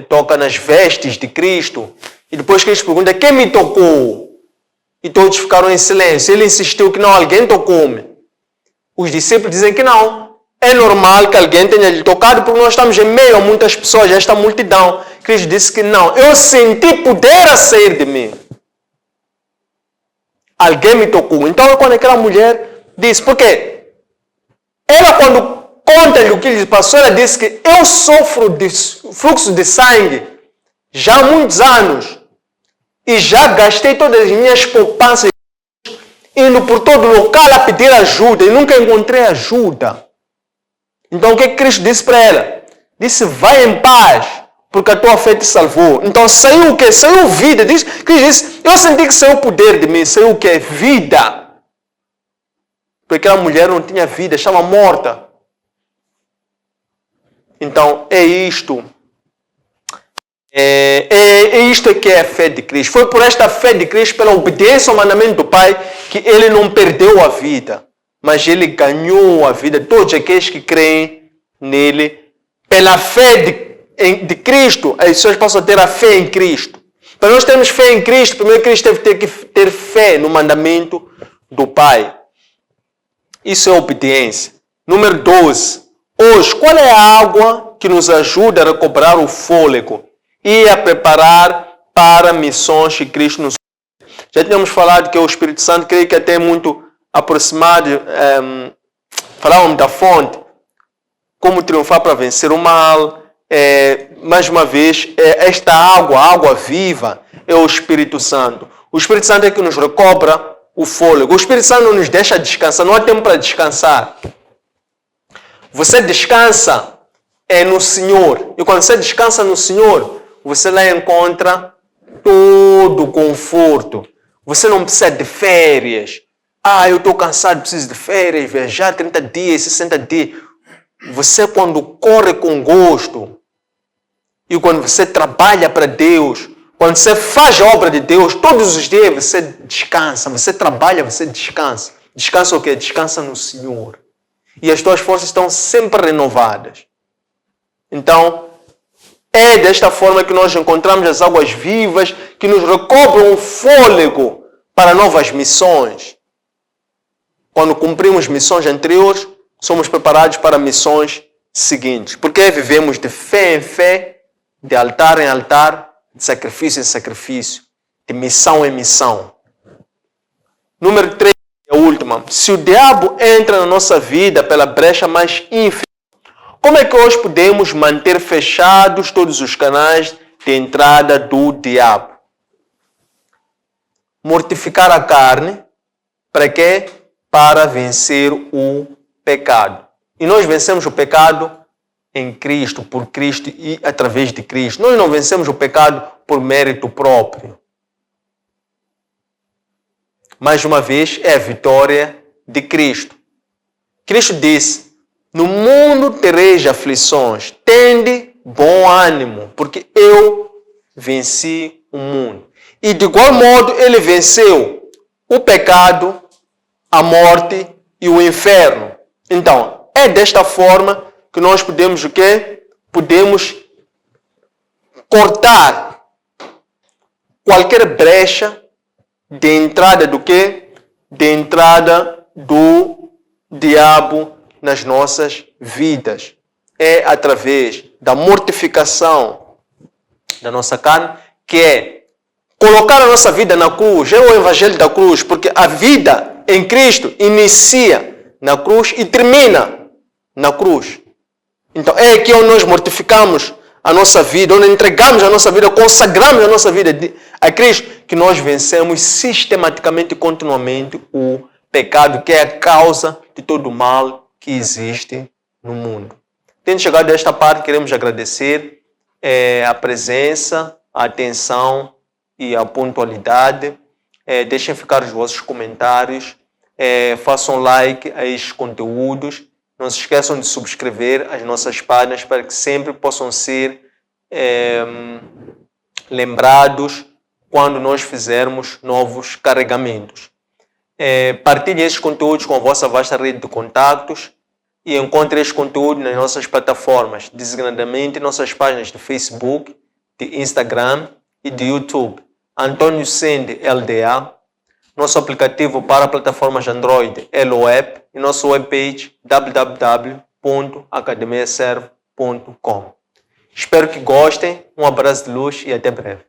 toca nas vestes de Cristo. E depois Cristo pergunta, quem me tocou? E todos ficaram em silêncio. Ele insistiu que não, alguém tocou-me. Os discípulos dizem que não. É normal que alguém tenha lhe tocado, porque nós estamos em meio a muitas pessoas, esta multidão. Cristo disse que não. Eu senti poder a sair de mim. Alguém me tocou. Então, quando aquela mulher disse, porque ela, quando conta-lhe o que lhe passou, ela disse que eu sofro de fluxo de sangue já há muitos anos e já gastei todas as minhas poupanças indo por todo local a pedir ajuda e nunca encontrei ajuda. Então o que Cristo disse para ela? Disse, vai em paz, porque a tua fé te salvou. Então saiu o quê? Saiu vida. Cristo disse, eu senti que saiu o poder de mim. Saiu o quê? Vida. Porque aquela mulher não tinha vida, estava morta. Então é isto. É isto que é a fé de Cristo. Foi por esta fé de Cristo, pela obediência ao mandamento do Pai, que ele não perdeu a vida, mas ele ganhou a vida. Todos aqueles que creem nele, pela fé de Cristo, as pessoas possam ter a fé em Cristo. Para nós termos fé em Cristo, primeiro Cristo teve que ter fé no mandamento do Pai. Isso é obediência. Número 12. Hoje, qual é a água que nos ajuda a recobrar o fôlego e a preparar para missões que Cristo nos... Já tínhamos falado que o Espírito Santo, creio que até é muito aproximado, falávamos da fonte, como triunfar para vencer o mal. Mais uma vez, esta água, a água viva, é o Espírito Santo. O Espírito Santo é que nos recobra o fôlego. O Espírito Santo não nos deixa descansar, não há tempo para descansar. Você descansa no Senhor. E quando você descansa no Senhor, você lá encontra todo o conforto. Você não precisa de férias. Eu estou cansado, preciso de férias, viajar 30 dias, 60 dias. Você, quando corre com gosto e quando você trabalha para Deus, quando você faz a obra de Deus, todos os dias você descansa, você trabalha, você descansa. Descansa o quê? Descansa no Senhor. E as tuas forças estão sempre renovadas. Então, é desta forma que nós encontramos as águas vivas que nos recobram o fôlego para novas missões. Quando cumprimos missões anteriores, somos preparados para missões seguintes. Porque vivemos de fé em fé, de altar em altar, de sacrifício em sacrifício, de missão em missão. Número 3, a última. Se o diabo entra na nossa vida pela brecha mais ínfima, como é que hoje podemos manter fechados todos os canais de entrada do diabo? Mortificar a carne, para quê? Para vencer o pecado. E nós vencemos o pecado em Cristo, por Cristo e através de Cristo. Nós não vencemos o pecado por mérito próprio. Mais uma vez, é a vitória de Cristo. Cristo disse, no mundo tereis aflições, tende bom ânimo, porque eu venci o mundo. E de igual modo, ele venceu o pecado, a morte e o inferno. Então, é desta forma que nós podemos o quê? Podemos cortar qualquer brecha de entrada do quê? De entrada do diabo nas nossas vidas. É através da mortificação da nossa carne, que é colocar a nossa vida na cruz. É o evangelho da cruz, porque a vida em Cristo inicia na cruz e termina na cruz. Então é aqui onde nós mortificamos a nossa vida, onde entregamos a nossa vida, consagramos a nossa vida a Cristo, que nós vencemos sistematicamente e continuamente o pecado, que é a causa de todo o mal que existe no mundo. Tendo chegado a esta parte, queremos agradecer a presença, a atenção e a pontualidade. Deixem ficar os vossos comentários, façam like a estes conteúdos. Não se esqueçam de subscrever as nossas páginas para que sempre possam ser lembrados quando nós fizermos novos carregamentos. Partilhem esses conteúdos com a vossa vasta rede de contactos e encontre este conteúdo nas nossas plataformas, designadamente nossas páginas de Facebook, de Instagram e de YouTube. Antônio Sende LDA, nosso aplicativo para plataformas Android LOApp e nossa webpage www.academiaserve.com. Espero que gostem, um abraço de luz e até breve.